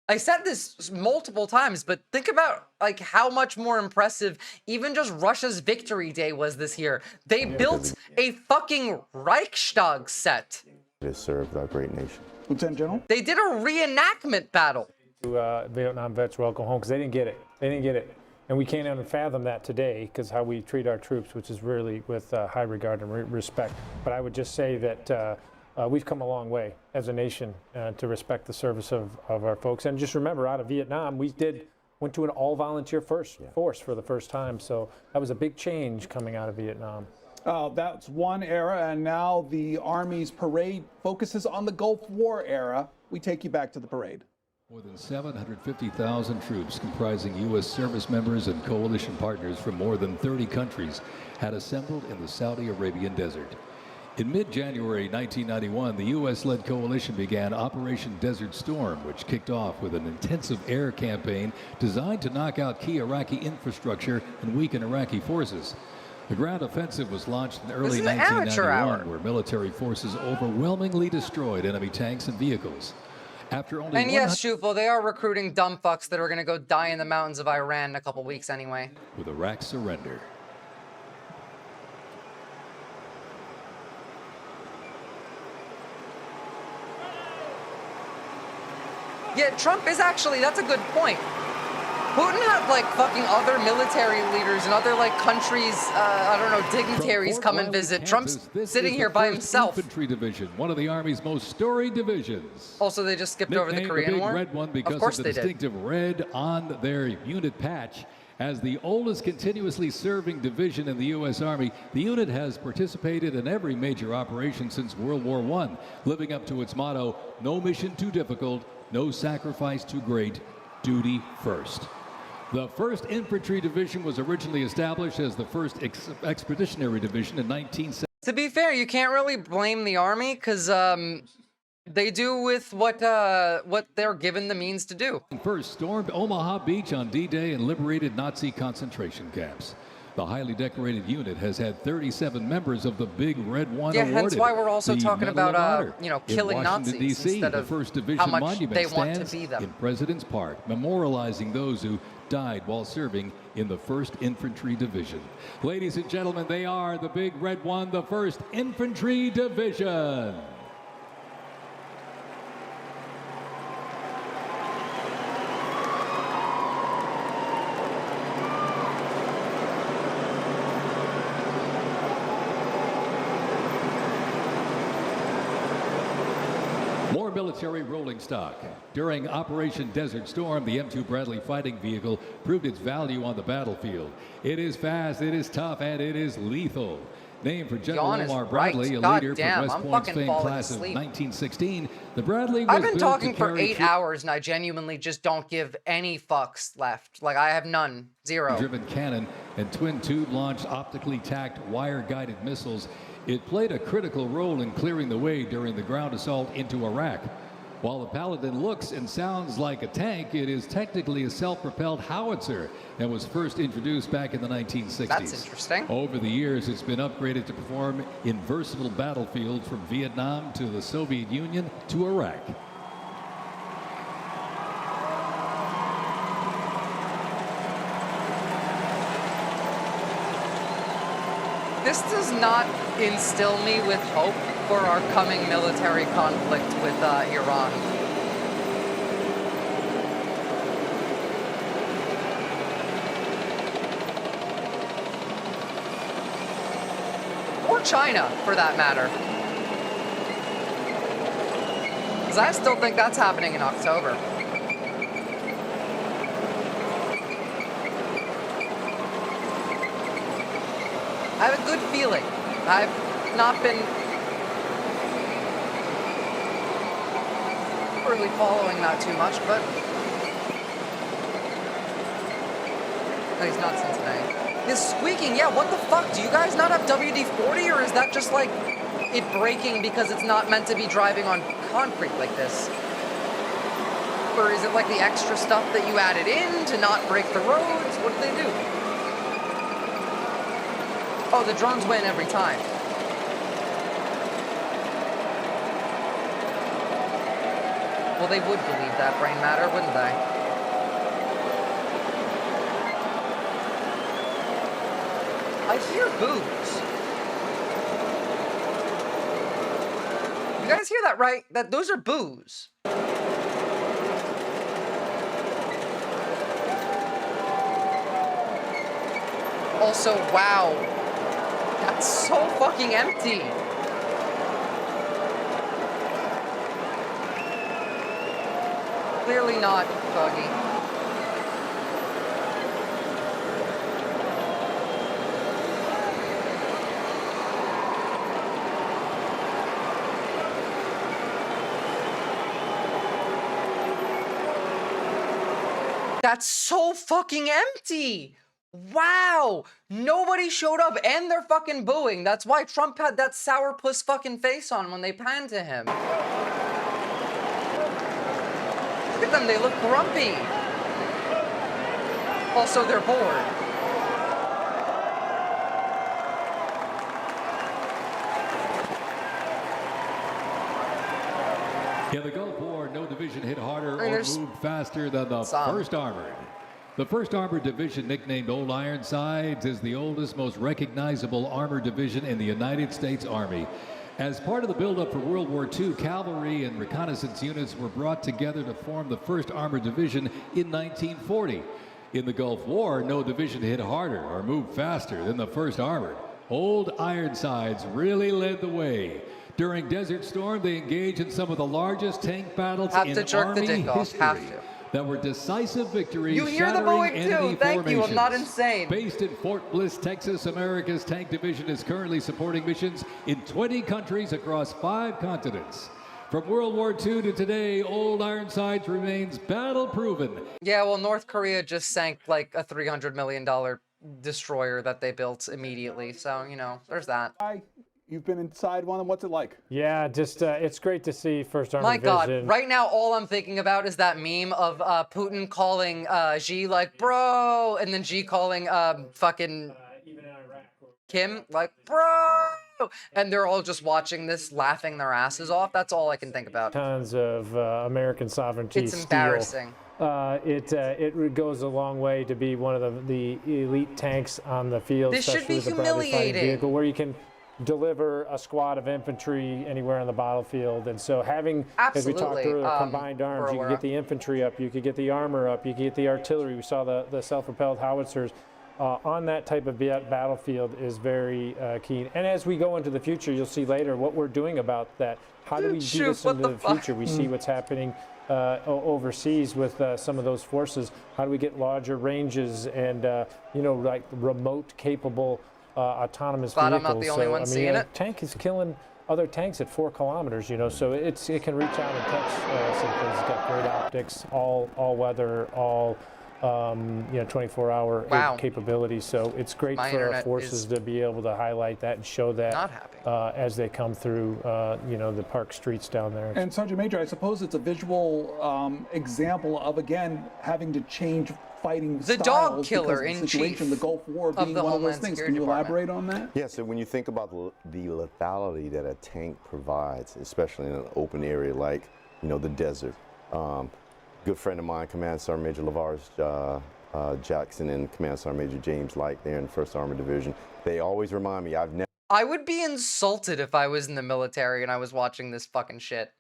I said this multiple times, but think about like how much more impressive even just Russia's Victory Day was this year. They built a fucking Reichstag set. to serve our great nation. Lieutenant General? They did a reenactment battle. Vietnam vets welcome home because they didn't get it. They didn't get it. And we can't even fathom that today because how we treat our troops, which is really with high regard and respect. But I would just say that we've come a long way as a nation to respect the service of our folks. And just remember, out of Vietnam, we went to an all-volunteer force for the first time. So that was a big change coming out of Vietnam. That's one era, and now the Army's parade focuses on the Gulf War era. We take you back to the parade. More than 750,000 troops comprising U.S. service members and coalition partners from more than 30 countries had assembled in the Saudi Arabian desert. In mid-January 1991, the U.S.-led coalition began Operation Desert Storm, which kicked off with an intensive air campaign designed to knock out key Iraqi infrastructure and weaken Iraqi forces. The ground offensive was launched in early 1991, where military forces overwhelmingly destroyed enemy tanks and vehicles. After only And yes, Shufel, they are recruiting dumb fucks that are going to go die in the mountains of Iran in a couple weeks anyway. With Iraq's surrender. Yeah, Trump is actually, that's a good point. Putin had like fucking other military leaders and other like countries, I don't know, dignitaries come and visit. Trump's sitting here by himself. Infantry Division, one of the Army's most storied divisions. Also, they just skipped over the Korean Big War. Red one because of course of the they distinctive red on their unit patch. As the oldest continuously serving division in the U.S. Army, the unit has participated in every major operation since World War I, living up to its motto, no mission too difficult, no sacrifice too great, duty first. The 1st Infantry Division was originally established as the 1st Expeditionary Division in 1970. To be fair, you can't really blame the Army because they do with what they're given the means to do. First stormed Omaha Beach on D-Day and liberated Nazi concentration camps. The highly decorated unit has had 37 members of the Big Red One awarded. Yeah, hence why we're also the talking Medal of about Honor. you know, killing in Washington, Nazis D.C., instead the of 1st Division how much monument they want to stands be them. in President's Park, memorializing those who died while serving in the 1st Infantry Division. Ladies and gentlemen, they are the Big Red One, the 1st Infantry Division. military rolling stock. During Operation Desert Storm, the M2 Bradley fighting vehicle proved its value on the battlefield. It is fast, it is tough, and it is lethal. Named for General Omar Bradley, a leader from West Point's famed class of 1916, the Bradley was I've been built talking to for carry 8 hours and I genuinely just don't give any fucks left. Like, I have none. Zero. Driven cannon and twin tube launched optically tacked wire guided missiles. It played a critical role in clearing the way during the ground assault into Iraq. While the Paladin looks and sounds like a tank, it is technically a self-propelled howitzer and was first introduced back in the 1960s. That's interesting. Over the years, it's been upgraded to perform in versatile battlefields from Vietnam to the Soviet Union to Iraq. This does not instill me with hope for our coming military conflict with Iran. Or China, for that matter. Because I still think that's happening in October. I have a good feeling. I've not been really following that too much, but no, he's not Cincinnati. His squeaking, yeah, what the fuck? Do you guys not have WD-40, or is that just like it breaking because it's not meant to be driving on concrete like this? Or is it like the extra stuff that you added in to not break the roads? What do they do? Oh, the drones win every time. Well, they would believe that brain matter, wouldn't they? I hear boos. You guys hear that right? That those are boos. Also, wow. That's so fucking empty. Clearly not buggy. That's so fucking empty. Wow, nobody showed up and they're fucking booing. That's why Trump had that sourpuss fucking face on when they panned to him. Look at them, they look grumpy. Also, they're bored. In the Gulf War, no division hit harder or moved faster than the 1st Armored. The 1st Armored Division, nicknamed Old Ironsides, is the oldest, most recognizable armored division in the United States Army. As part of the buildup for World War II, cavalry and reconnaissance units were brought together to form the 1st Armored Division in 1940. In the Gulf War, no division hit harder or moved faster than the 1st Armored. Old Ironsides really led the way. During Desert Storm, they engaged in some of the largest tank battles in Army history. That were decisive victories, you hear the booing too. Thank you. I'm not insane. Based in Fort Bliss, Texas, America's Tank Division is currently supporting missions in 20 countries across 5 continents. From World War II to today, Old Ironsides remains battle-proven. Yeah, well, North Korea just sank like a $300 million destroyer that they built immediately. So, you know, there's that. You've been inside one, and what's it like? Yeah, just it's great to see 1st Armored My God, Division. right now all I'm thinking about is that meme of Putin calling Xi like, bro, and then Xi calling fucking Kim like, bro, and they're all just watching this, laughing their asses off. That's all I can think about. Tons of American sovereignty. It's embarrassing. It goes a long way to be one of the elite tanks on the field. This should be especially with the Bradley fighting humiliating. vehicle, where you can deliver a squad of infantry anywhere on the battlefield. And so having, as we talked earlier, combined arms, you can get the infantry up, you could get the armor up, you could get the artillery. We saw the self-propelled howitzers. on that type of battlefield is very keen. And as we go into the future, you'll see later what we're doing about that. How do we do this into the future? We see what's happening overseas with some of those forces. How do we get larger ranges and, you know, like remote capable autonomous vehicles? I'm not the only one seeing it. Tank is killing other tanks at 4 kilometers, you know, so it can reach out and touch some things. It's got great optics, all weather, all you know, 24-hour capability. So it's great for our forces to be able to highlight that and show that as they come through, you know, the park streets down there. And Sergeant Major, I suppose it's a visual example of, again, having to change fighting styles. The dog killer in chief the Gulf War being one of those things. Can you elaborate on that? Yeah, so when you think about the lethality that a tank provides, especially in an open area like, you know, the desert. Good friend of mine, Command Sergeant Major LaVars Jackson and Command Sergeant Major James Light there in the 1st Armored Division, they always remind me, I would be insulted if I was in the military and I was watching this fucking shit.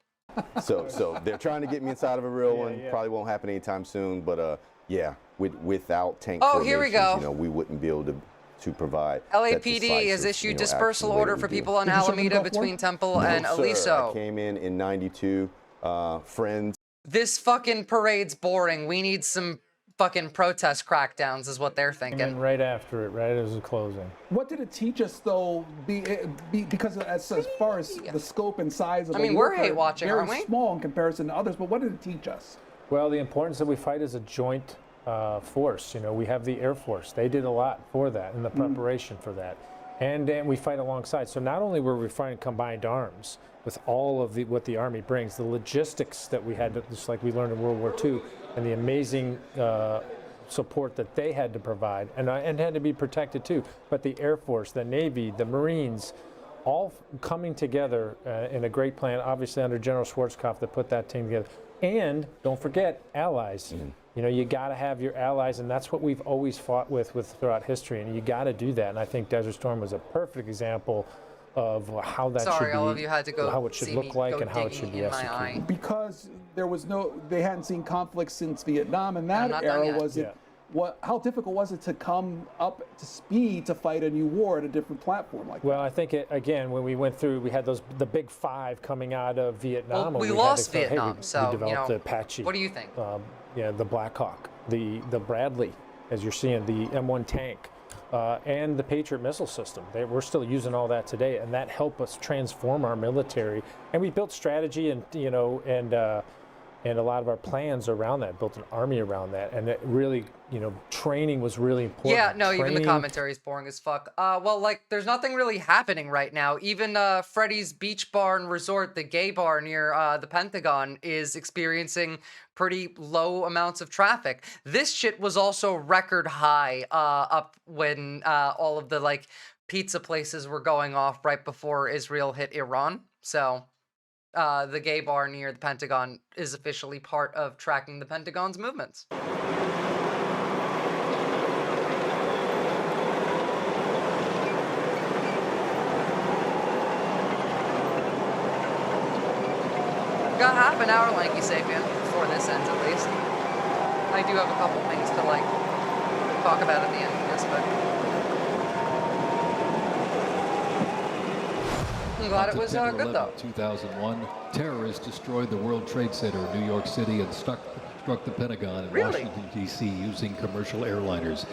So they're trying to get me inside of a real one. Probably won't happen anytime soon, but yeah, without tank here we go. You know, we wouldn't be able to provide. LAPD has issued dispersal order for people on Alameda between Temple and Aliso. I came in 92. Friends. This fucking parade's boring. We need some fucking protest crackdowns is what they're thinking. And right after it, right as the closing. What did it teach us, though, because as far as the scope and size of the we're hate watching, aren't we? Very small in comparison to others, but what did it teach us? Well, the importance that we fight as a joint force. You know, we have the Air Force. They did a lot for that and the preparation for that. And we fight alongside. So not only were we fighting combined arms with all of what the Army brings, the logistics that we had, just like we learned in World War II, and the amazing support that they had to provide, and had to be protected too. But the Air Force, the Navy, the Marines, all coming together in a great plan, obviously under General Schwarzkopf, that put that team together. And don't forget, allies. You know, you got to have your allies, and that's what we've always fought with throughout history, and you got to do that. And I think Desert Storm was a perfect example of how that should be, all of you had to go how it should look like, and how it should be executed. Because there was they hadn't seen conflict since Vietnam, and that era was it. How difficult was it to come up to speed to fight a new war at a different platform like that? Well, I think again, when we went through, we had the big 5 coming out of Vietnam. Well, we lost Vietnam, we developed the Apache. What do you think? Yeah, the Black Hawk, the Bradley, as you're seeing, the M1 tank, and the Patriot missile system. We're still using all that today, and that helped us transform our military. And we built strategy, and you know, and a lot of our plans around that, built an army around that, and it really, you know, training was really important. Yeah, no, even the commentary is boring as fuck. Well, like, there's nothing really happening right now. Even Freddy's Beach Bar and Resort, the gay bar near the Pentagon, is experiencing pretty low amounts of traffic. This shit was also record high up when all of the, like, pizza places were going off right before Israel hit Iran. So the gay bar near the Pentagon is officially part of tracking the Pentagon's movements. Got half an hour, Lanky Sapien, before this ends at least. I do have a couple things to, like, talk about at the end of this, but I'm glad it was good, though. 2001, terrorists destroyed the World Trade Center in New York City and struck the Pentagon in Washington, D.C. using commercial airliners.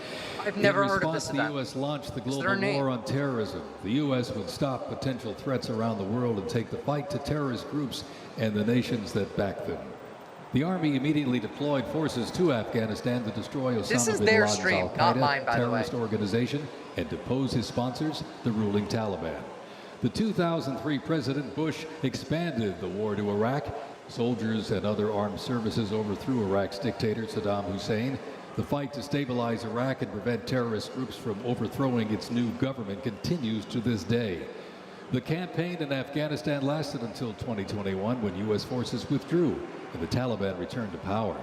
I've never heard of this event. The U.S. launched the global war on terrorism. The U.S. would stop potential threats around the world and take the fight to terrorist groups and the nations that back them. The Army immediately deployed forces to Afghanistan to destroy Osama bin Laden's al-Qaeda terrorist organization and depose his sponsors, the ruling Taliban. The 2003 President Bush expanded the war to Iraq. Soldiers and other armed services overthrew Iraq's dictator Saddam Hussein. The fight to stabilize Iraq and prevent terrorist groups from overthrowing its new government continues to this day. The campaign in Afghanistan lasted until 2021, when U.S. forces withdrew and the Taliban returned to power.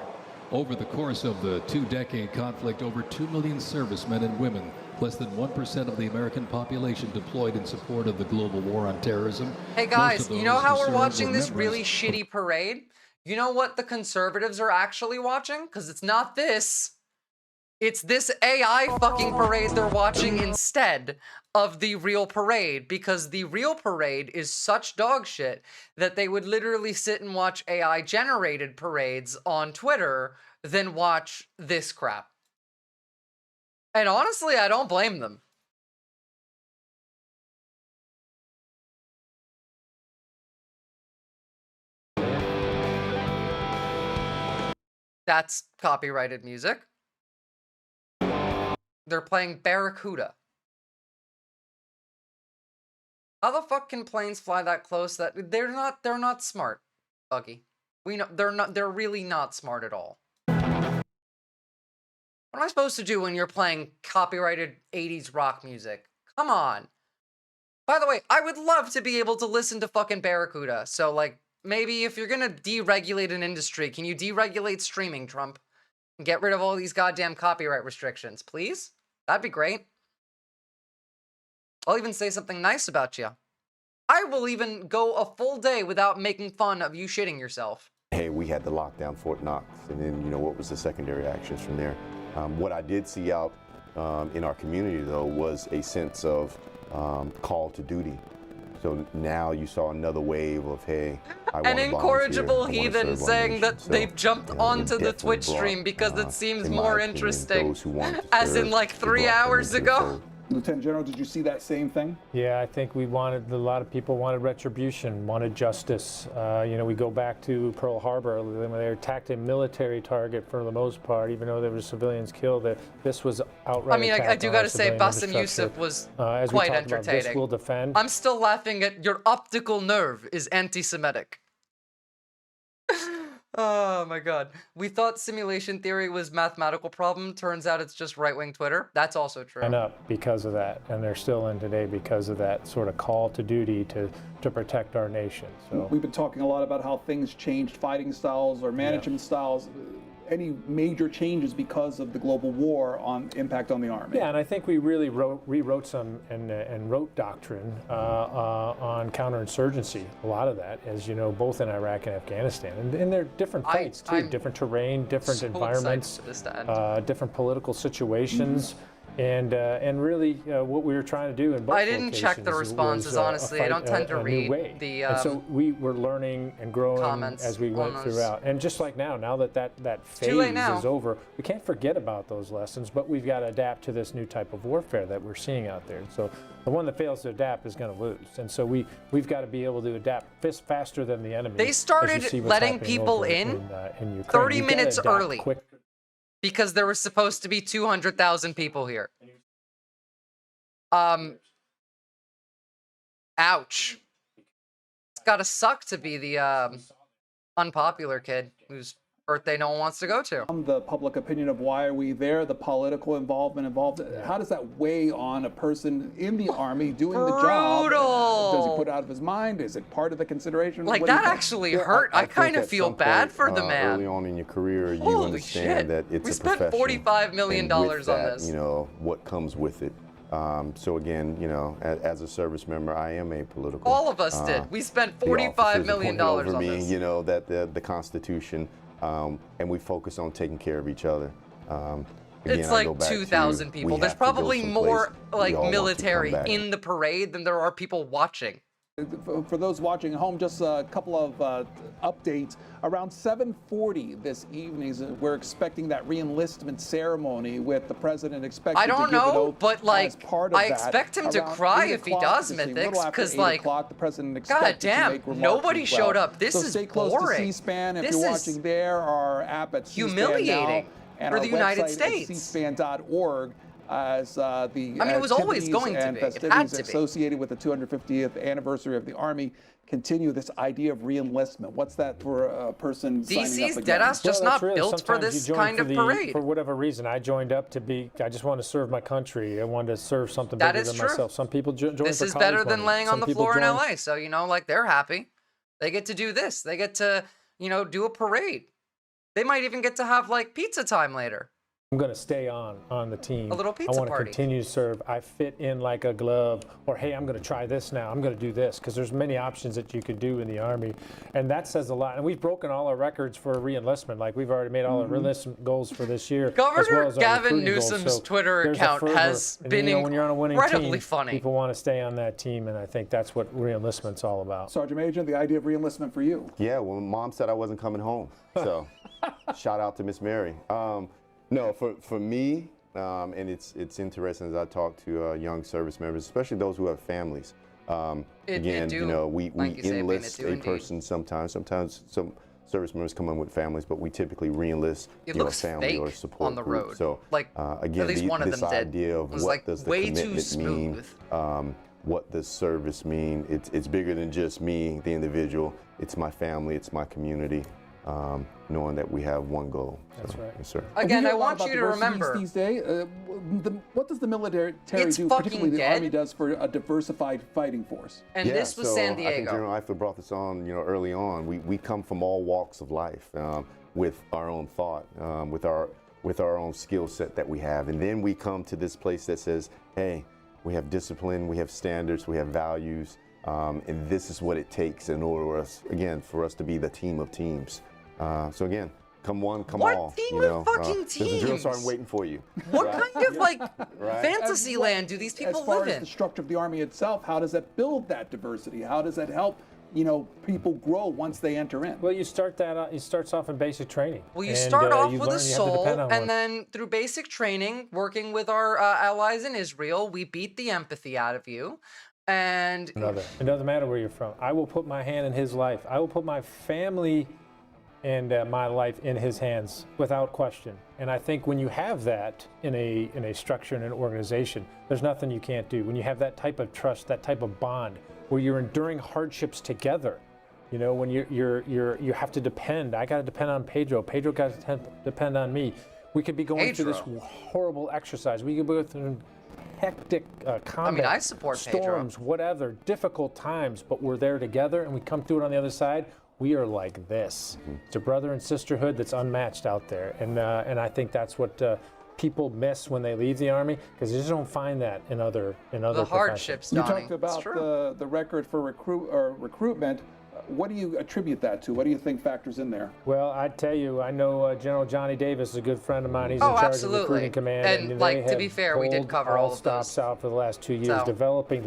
Over the course of the 2-decade conflict, over 2 million servicemen and women, less than 1% of the American population, deployed in support of the global war on terrorism. Hey guys, you know how we're watching this really shitty parade? You know what the conservatives are actually watching? Because it's not this. It's this AI fucking parade they're watching instead of the real parade, because the real parade is such dog shit that they would literally sit and watch AI generated parades on Twitter than watch this crap. And honestly, I don't blame them. That's copyrighted music. They're playing Barracuda. How the fuck can planes fly that close? That they're not smart, Buggy. We know they're really not smart at all. What am I supposed to do when you're playing copyrighted 80s rock music? Come on. By the way, I would love to be able to listen to fucking Barracuda. So like, maybe if you're gonna deregulate an industry, can you deregulate streaming, Trump? And get rid of all these goddamn copyright restrictions, please? That'd be great. I'll even say something nice about you. I will even go a full day without making fun of you shitting yourself. Hey, we had to lock down Fort Knox, and then, you know, what was the secondary actions from there? What I did see out in our community, though, was a sense of call to duty. So now you saw another wave of, hey, I want An to incorrigible volunteer, heathen saying that they've jumped onto the Twitch stream because it seems more interesting. As in like 3 hours ago. Lieutenant General, did you see that same thing? Yeah, I think a lot of people wanted retribution, wanted justice. You know, we go back to Pearl Harbor when they attacked a military target for the most part, even though there were civilians killed. This was outright. I mean, I do gotta say, Bassem Youssef was quite entertaining. This will defend. I'm still laughing at your optical nerve is anti-Semitic. Oh my god. We thought simulation theory was mathematical problem. Turns out it's just right-wing Twitter. That's also true. And up because of that, and they're still in today because of that sort of call to duty to protect our nation. So we've been talking a lot about how things changed, fighting styles or management styles. Any major changes because of the global war on impact on the Army? Yeah, and I think we really rewrote some and wrote doctrine on counterinsurgency. A lot of that, as you know, both in Iraq and Afghanistan, and they're different fights too, different terrain, different environments, different political situations. And really, what we were trying to do in both I didn't check the responses, honestly. I don't tend to read the and so we were learning and growing comments as we went throughout. And just like now that phase is over, we can't forget about those lessons, but we've got to adapt to this new type of warfare that we're seeing out there. So the one that fails to adapt is going to lose. And so we've got to be able to adapt faster than the enemy. They started letting people in 30 minutes early. Because there was supposed to be 200,000 people here. Ouch. It's gotta suck to be the unpopular kid whose birthday no one wants to go to. The public opinion of why are we there, the political involvement involved, how does that weigh on a person in the Army doing the job? Does he put it out of his mind? Is it part of the consideration? Like, that actually hurt. I kind of feel bad for the man. Early on in your career, you Holy understand shit. that it's a profession. We spent $45 million and with that, on this. You know, what comes with it. So again, you know, as a service member, I am apolitical. All of us did. We spent $45 million on this. You know, that the Constitution, and we focus on taking care of each other. Again, it's like 2,000 people. There's probably more like military in the parade than there are people watching. For those watching at home, just a couple of updates. Around 7:40 this evening, we're expecting that re-enlistment ceremony with the president expected I don't to give an know, oath but like, as part of I that. expect him to Around cry 8 if he o'clock does, this evening, Mythics, little after because 8 like, o'clock, the president god expected to damn, make remarks nobody as well. showed up. This so is stay close boring. to C-SPAN if This you're is watching there. Our app at C-SPAN humiliating now, and for our the United website States. at cspan.org. As the I mean, it was always going to and be. It had festivities to be. associated with the 250th anniversary of the Army continue this idea of re-enlistment. What's that for a person signing up DC's again? deadass just not really, built for sometimes this you join kind for of the- parade. For whatever reason, I joined up I just want to serve my country. I wanted to serve something That bigger is than true. myself. Some people join This for is college better than money. laying on Some the people floor in join- LA. So, you know, like, they're happy. They get to do this. They get to, you know, do a parade. They might even get to have like pizza time later. I'm going to stay on the team. A little pizza I want to party. continue to serve. I fit in like a glove. Or, hey, I'm going to try this now. I'm going to do this. Because there's many options that you could do in the Army. And that says a lot. And we've broken all our records for re-enlistment. Like, we've already made all our re-enlistment goals for this year. Governor as well as Gavin Newsom's Twitter account has been when you're on a winning incredibly team, funny. People want to stay on that team. And I think that's what re-enlistment's all about. Sergeant Major, the idea of re-enlistment for you? Yeah, well, Mom said I wasn't coming home. So shout out to Miss Mary. No, for me, and it's interesting as I talk to young service members, especially those who have families. Again, you know, we enlist a person sometimes. Sometimes some service members come in with families, but we typically re-enlist a family or support on the group. road. So like again, at least one of this them did. idea of was what like does the way too commitment smooth. mean, what does service mean? It's bigger than just me, the individual. It's my family. It's my community. Knowing that we have one goal. That's right. Yes, sir. Again, I want you to remember. These days, what does the military It's do, fucking particularly the dead. Army does for a diversified fighting force? And this was San I think Diego. General Eifler brought this on, early on. We come from all walks of life with our own thought, with our own skill set that we have, and then we come to this place that says, hey, we have discipline, we have standards, we have values, and this is what it takes in order for us to be the team of teams. So again, come one, come all. What team of fucking There's a drill teams? sergeant waiting for you. What kind of like Right. fantasy land do these people As far live as in? the structure of the Army itself, how does that build that diversity? How does that help, people grow once they enter in? Well, you start that. It starts off in basic training. Well, you And, start off you with learn a you have to soul, depend on and one. then through basic training, working with our allies in Israel, we beat the empathy out of you. And It doesn't matter where you're from. I will put my hand in his life. I will put my family and my life in his hands without question. And I think when you have that in a structure and an organization, there's nothing you can't do. When you have that type of trust, that type of bond, where you're enduring hardships together, when you have to depend. I got to depend on Pedro. Pedro got to depend on me. We could be going through this horrible exercise. We could go through hectic combat, I support storms, whatever, difficult times, but we're there together and we come through it on the other side. We are like this. It's a brother and sisterhood that's unmatched out there, and I think that's what people miss when they leave the Army, because you just don't find that in other the hardships. You Donnie. talked about the record for recruitment. What do you attribute that to? What do you think factors in there? Well, I tell you, I know General Johnny Davis is a good friend of mine. He's in charge of recruiting command. And like, to be fair, we did cover all of stops out for the last 2 years, developing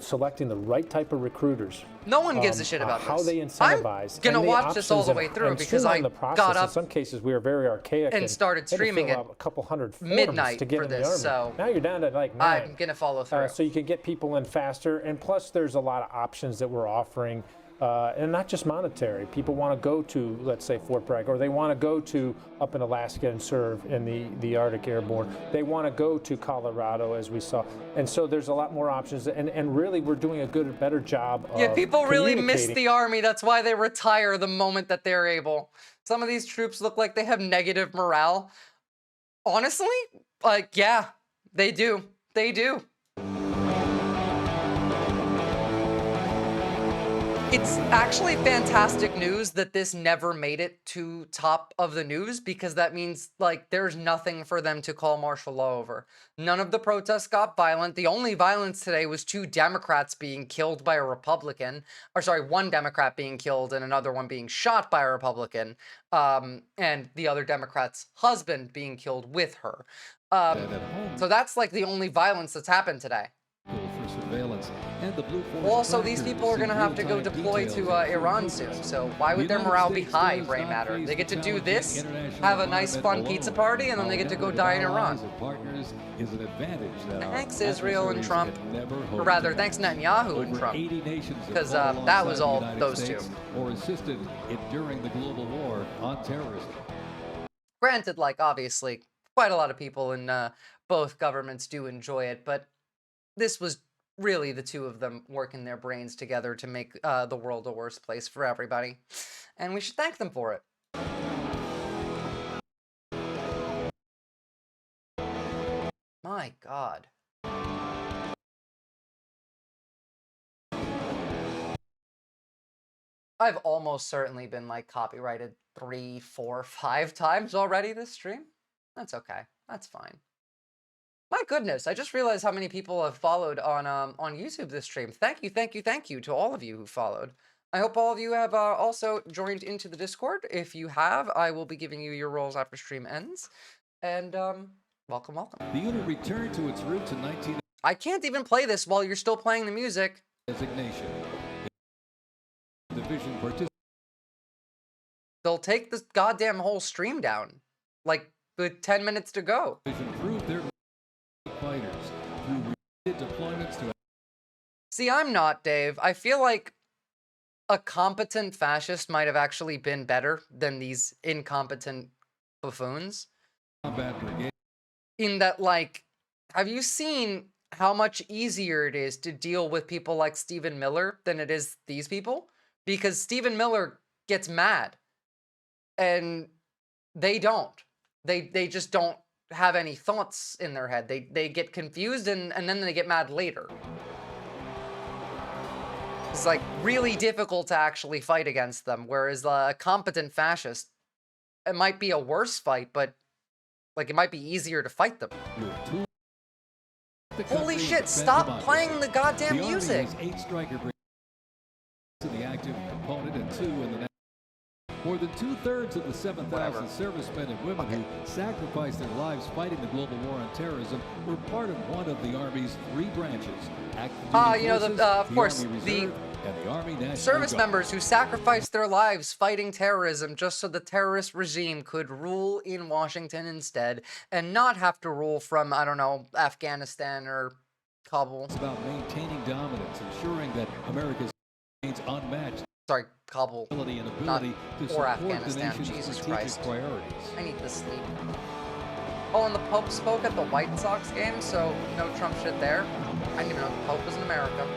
selecting the right type of recruiters. No one gives a shit about how this. they incentivize. I'm gonna and watch this all the way through because I got up. In some cases, we were very archaic and started streaming it. it A couple hundred midnight to get for in the this. Army. So now you're down to like 9. I'm gonna follow through. So you can get people in faster, and plus there's a lot of options that we're offering. And not just monetary. People want to go to, let's say, Fort Bragg, or they want to go to up in Alaska and serve in the Arctic Airborne. They want to go to Colorado, as we saw. And so there's a lot more options. And really, we're doing a better job of people really miss the Army. That's why they retire the moment that they're able. Some of these troops look like they have negative morale. Honestly, yeah, they do. They do. It's actually fantastic news that this never made it to top of the news, because that means there's nothing for them to call martial law over. None of the protests got violent. The only violence today was 2 Democrats being killed by a Republican, or sorry, 1 Democrat being killed and another one being shot by a Republican, and the other Democrat's husband being killed with her. So that's the only violence that's happened today. For surveillance. And the Blue Force also, these people are going to have to go deploy to Iran soon, so why would their morale be high, brain matter? They get to do this, have a nice fun pizza party, and then they get to go die in Iran. Thanks Israel and Trump, or rather, thanks Netanyahu and Trump, because that was all those two. Or assisted in during the global war on terrorism. Granted, obviously, quite a lot of people in both governments do enjoy it, but this was really the 2 of them working their brains together to make the world a worse place for everybody. And we should thank them for it. My God. I've almost certainly been copyrighted 3, 4, 5 times already this stream. That's okay. That's fine. My goodness, I just realized how many people have followed on YouTube this stream. Thank you to all of you who followed. I hope all of you have also joined into the Discord. If you have, I will be giving you your roles after stream ends. And welcome. The unit returned to its roots in 19... I can't even play this while you're still playing the music. Designation. Division participants. They'll take this goddamn whole stream down. Like, with 10 minutes to go. Improved their fighters through deployments to... See, I'm not, Dave. I feel like a competent fascist might have actually been better than these incompetent buffoons. Combat brigade. In that, like, have you seen how much easier it is to deal with people like Stephen Miller than it is these people? Because Stephen Miller gets mad. And they don't. They just don't have any thoughts in their head. They get confused and then they get mad later. It's like really difficult to actually fight against them, whereas a competent fascist, it might be a worse fight, but like it might be easier to fight them. Holy shit, stop playing the goddamn music! 8 striker brigades to the active component and 2 in the next. More than 2/3 of the 7,000 servicemen and women who sacrificed their lives fighting the global war on terrorism were part of one of the Army's 3 branches. You know, of course, the service members who sacrificed their lives fighting terrorism just so the terrorist regime could rule in Washington instead and not have to rule from, I don't know, Afghanistan or Kabul. It's about maintaining dominance, ensuring that America's remains unmatched. Sorry, Kabul, and not ability to or support Afghanistan. the nation's Jesus strategic Christ. priorities. I need to sleep. Oh, and the Pope spoke at the White Sox game, so no Trump shit there. I didn't even know the Pope was in America.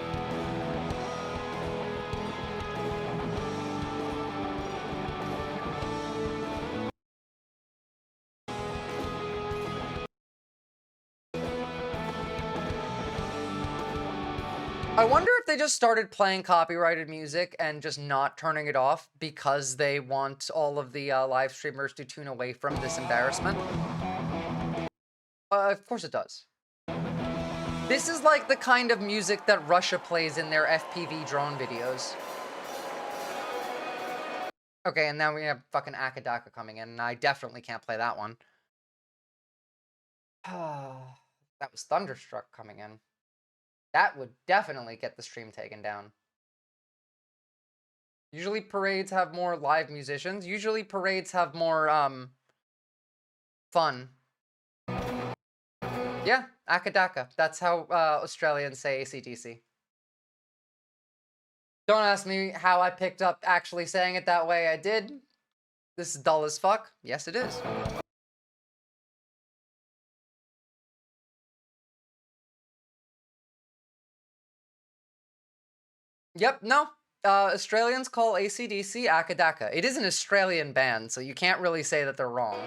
I wonder if they just started playing copyrighted music and just not turning it off because they want all of the live streamers to tune away from this embarrassment. Of course it does. This is like the kind of music that Russia plays in their FPV drone videos. Okay, and now we have fucking Akadaka coming in, and I definitely can't play that one. That was Thunderstruck coming in. That would definitely get the stream taken down. Usually parades have more live musicians. Usually parades have more, fun. Yeah, Akadaka. That's how Australians say AC/DC. Don't ask me how I picked up actually saying it that way. I did. This is dull as fuck. Yes, it is. Yep, no. Australians call AC/DC Akadaka. It is an Australian band, so you can't really say that they're wrong.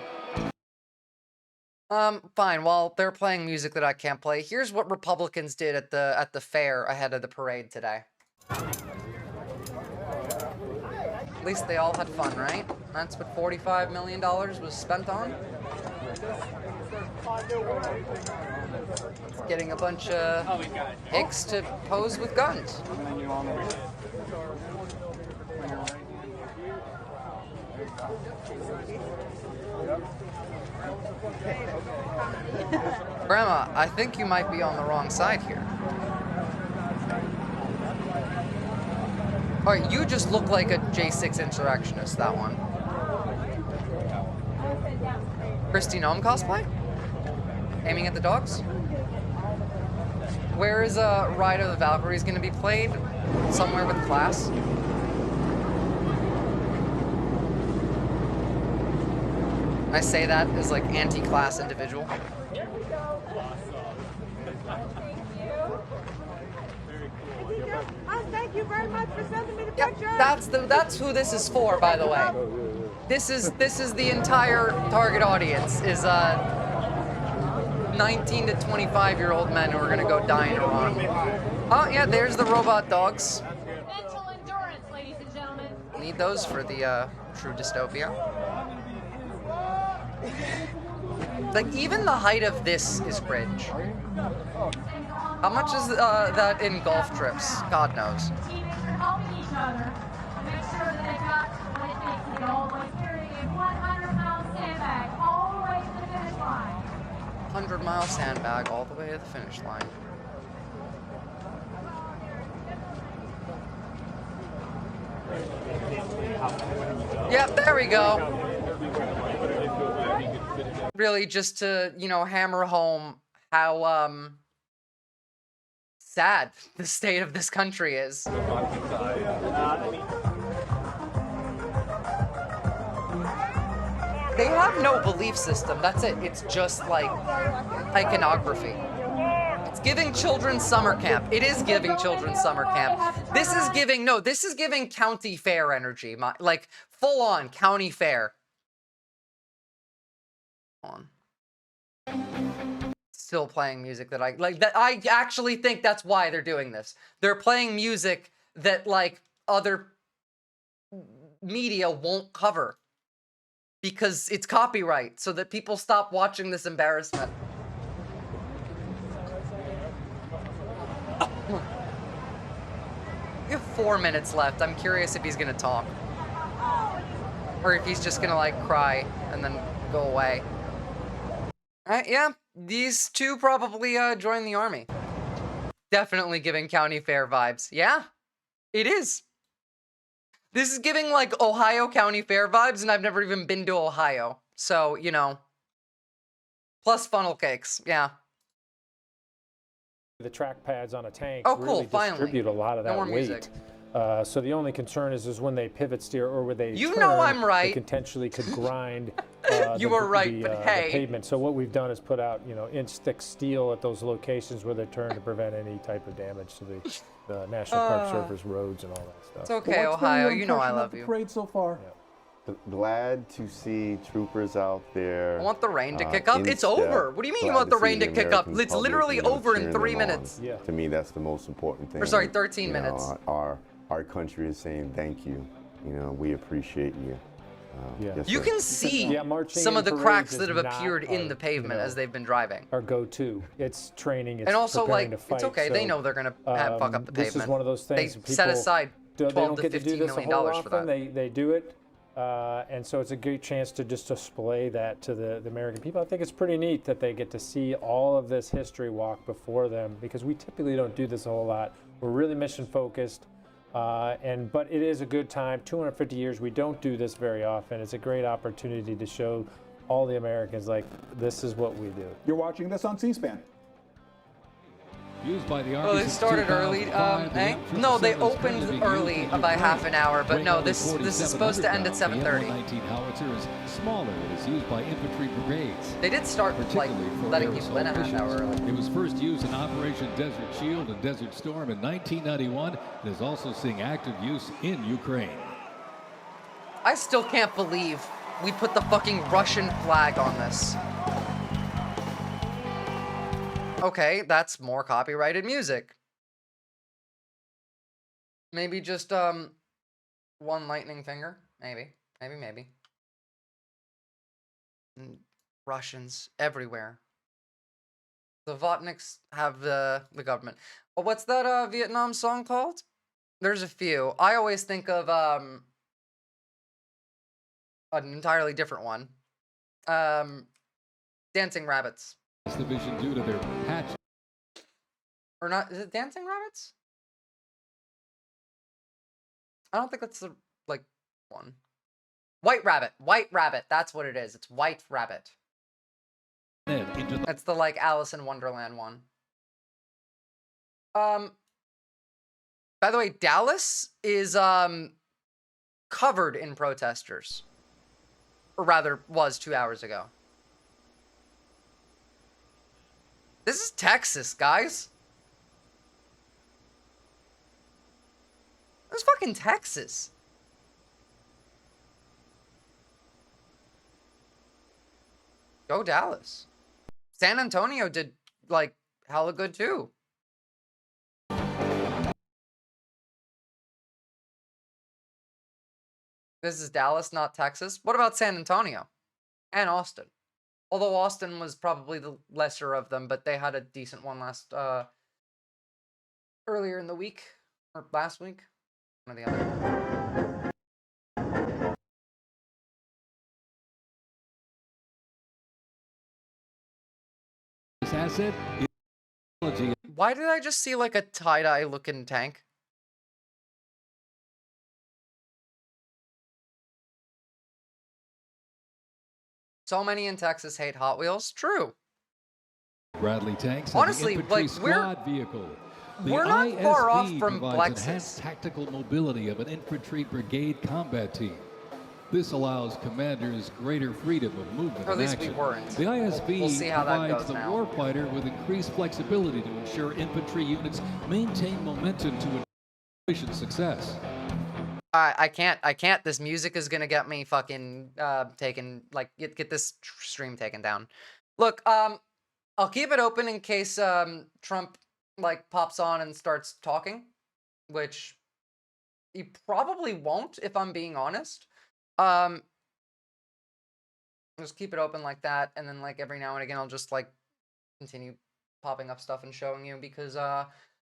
Fine. While they're playing music that I can't play, here's what Republicans did at the fair ahead of the parade today. At least they all had fun, right? That's what $45 million was spent on. Getting a bunch of hicks to pose with guns. Grandma, I think you might be on the wrong side here. Alright, you just look like a J6 insurrectionist, that one. Christy Gnome cosplay? Aiming at the dogs? Where is Ride of the Valkyries gonna be played? Somewhere with class? I say that as like anti-class individual. Thank you very much for sending me the picture. That's who this is for, by the way. This is the entire target audience is 19 to 25-year-old men who are gonna go die in Iran. Oh yeah, there's the robot dogs. Mental endurance, ladies and gentlemen. Need those for the true dystopia. Like, even the height of this is cringe. How much is that in golf trips? God knows. Teammates are helping each other to make sure that they've got what it takes to get all the way carrying a 100-pound sandbag all the way to the finish line. 100-mile sandbag all the way to the finish line. Yep, there we go. Really, just to, you know, hammer home how, sad the state of this country is. They have no belief system. That's it. It's just like iconography. It's giving children summer camp. It is giving children summer camp. This is giving, no, this is giving county fair energy. Like full on county fair. On. Still playing music that I like. That I actually think that's why they're doing this. They're playing music that like other media won't cover because it's copyright, so that people stop watching this embarrassment. We have 4 minutes left. I'm curious if he's gonna talk, or if he's just gonna like cry and then go away. Alright, yeah, these two probably join the army. Definitely giving county fair vibes. Yeah, it is. This is giving like Ohio county fair vibes, and I've never even been to Ohio. So, you know. Plus funnel cakes, yeah. The track pads on a tank really distribute a lot of that more weight. music. So the only concern is when they pivot steer or when they You turn, know I'm right. They potentially could grind You were right, but hey. the pavement. So what we've done is put out, you know, inch-thick steel at those locations where they turn to prevent any type of damage to the National Park Service roads and all that stuff. It's okay, Ohio. You know I love you. Parade so far. Yeah. Glad to see troopers out there. I want the rain to kick up. in It's step. over. What do you mean you Glad want the see rain to kick up? American It's public, literally you know, over in cheering 3 them on. minutes. Yeah. To me, that's the most important thing. Or sorry, 13 You know, minutes. Our country is saying thank you. You know, we appreciate you. Yeah. Yes, You sir. can see marching some in of the parades cracks is that have not appeared in our, the pavement as they've been driving. Our go-to. It's training. It's And also, preparing like, to fight. it's okay. They So, know they're gonna fuck up the This pavement. is one of those things. They set aside they $12 don't to get to do $15 this a million whole for often. that. They do it. And so it's a good chance to just display that to the American people. I think it's pretty neat that they get to see all of this history walk before them, because we typically don't do this a whole lot. We're really mission focused, but it is a good time. 250 years, we don't do this very often. It's a great opportunity to show all the Americans, like, this is what we do. You're watching this on C-SPAN. Used by the Army Oh, they since started early. 2005, Eh? the No, they 777 is opened to be early used in by half Ukraine. an hour, but Weighing no, only this is supposed to end at 4,700 7:30. pounds, the M119 howitzer is smaller. It is used by infantry brigades. They did start like particularly for letting people in a half aerosol hour early. missions. It was first used in Operation Desert Shield and Desert Storm in 1991. It is also seeing active use in Ukraine. I still can't believe we put the fucking Russian flag on this. Okay, that's more copyrighted music. Maybe just one lightning finger. Maybe. And Russians everywhere. The Votniks have the government. Oh, what's that Vietnam song called? There's a few. I always think of an entirely different one. Dancing Rabbits. This division due to their patch. Or not, is it Dancing Rabbits? I don't think that's the, like, one. White Rabbit. White Rabbit. That's what it is. It's White Rabbit. That's the, like, Alice in Wonderland one. By the way, Dallas is, covered in protesters. Or rather, was 2 hours ago. This is Texas, guys. This is fucking Texas. Go Dallas. San Antonio did, like, hella good too. This is Dallas, not Texas. What about San Antonio? And Austin. Although Austin was probably the lesser of them, but they had a decent one last earlier in the week or last week, one or the other. This asset is technology. Why did I just see like a tie-dye looking tank? So many in Texas hate Hot Wheels. True. Bradley tanks. Honestly, like squad vehicle. We're not far off from provides Plexus. enhanced tactical mobility of an infantry brigade combat team. This allows commanders greater freedom of movement. Or at least and action. we weren't. The ISB We'll see how that provides goes the now. warfighter with increased flexibility to ensure infantry units maintain momentum to mission success. I can't. This music is gonna get me fucking taken. Like get this stream taken down. Look, I'll keep it open in case Trump like pops on and starts talking, which he probably won't if I'm being honest. Just keep it open like that, and then like every now and again I'll just like continue popping up stuff and showing you, because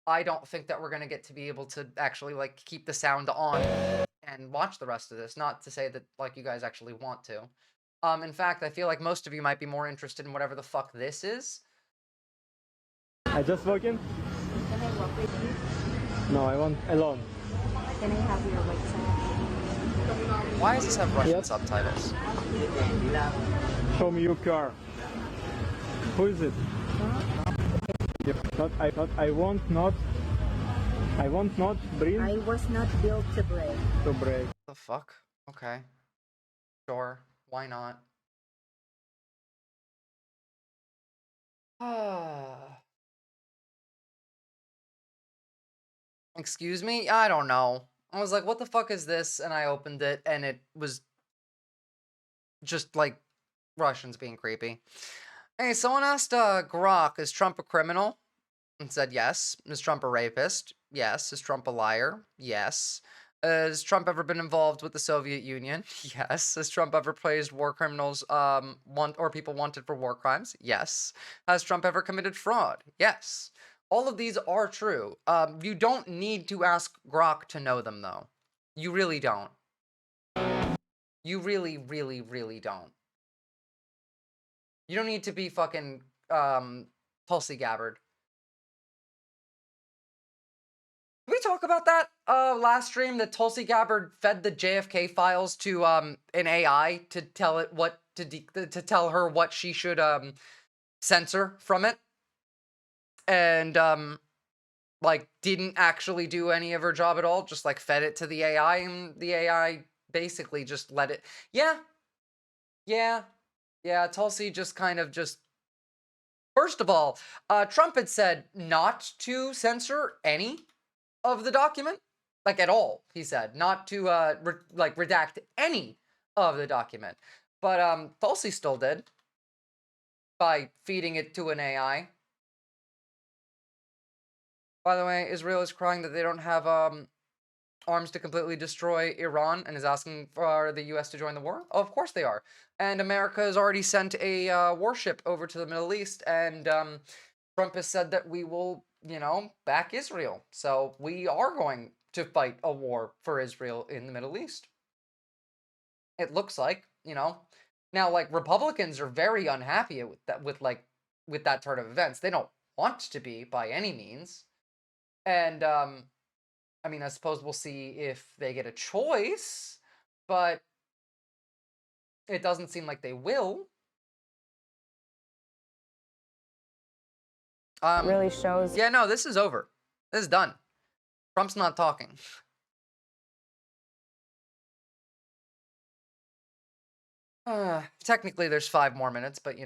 I don't think that we're gonna get to be able to actually like keep the sound on and watch the rest of this. Not to say that like you guys actually want to. In fact, I feel like most of you might be more interested in whatever the fuck this is. I just walk in? Can I walk with you? No, I want alone. Can I have your website? Why does this have Russian subtitles? Show me your car. Who is it? I want not bring. I was not built to break. To break. The fuck? Okay. Sure. Why not? Excuse me? I don't know. I was like, what the fuck is this? And I opened it, and it was just like Russians being creepy. Hey, someone asked Grok, is Trump a criminal? And said yes. Is Trump a rapist? Yes. Is Trump a liar? Yes. Has Trump ever been involved with the Soviet Union? Yes. Has Trump ever praised war criminals or people wanted for war crimes? Yes. Has Trump ever committed fraud? Yes. All of these are true. You don't need to ask Grok to know them, though. You really don't. You really, really, really don't. You don't need to be fucking Tulsi Gabbard. Did we talk about that last stream, that Tulsi Gabbard fed the JFK files to an AI to tell it what to tell her what she should censor from it, and like didn't actually do any of her job at all, just like fed it to the AI, and the AI basically just let it. Yeah, Tulsi just kind of just. First of all, Trump had said not to censor any of the document, like at all. He said not to redact any of the document, but Tulsi still did by feeding it to an AI. By the way, Israel is crying that they don't have arms to completely destroy Iran and is asking for the U.S. to join the war. Oh, of course they are. And America has already sent a warship over to the Middle East, and Trump has said that we will, back Israel. So we are going to fight a war for Israel in the Middle East. It looks like, Now, like, Republicans are very unhappy with that turn of events. They don't want to be by any means. And, I mean, I suppose we'll see if they get a choice, but it doesn't seem like they will. Really shows. Yeah, no, this is over. This is done. Trump's not talking. Technically, there's 5 more minutes, but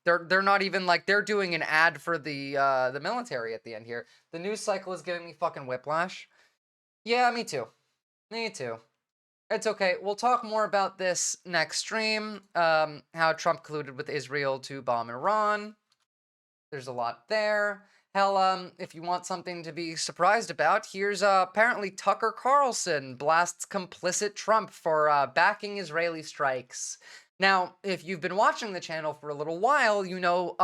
they're not even like they're doing an ad for the military at the end here. The news cycle is giving me fucking whiplash. Yeah, me too. Me too. It's okay. We'll talk more about this next stream. How Trump colluded with Israel to bomb Iran. There's a lot there. Hell, if you want something to be surprised about, here's apparently Tucker Carlson blasts complicit Trump for backing Israeli strikes. Now, if you've been watching the channel for a little while, you know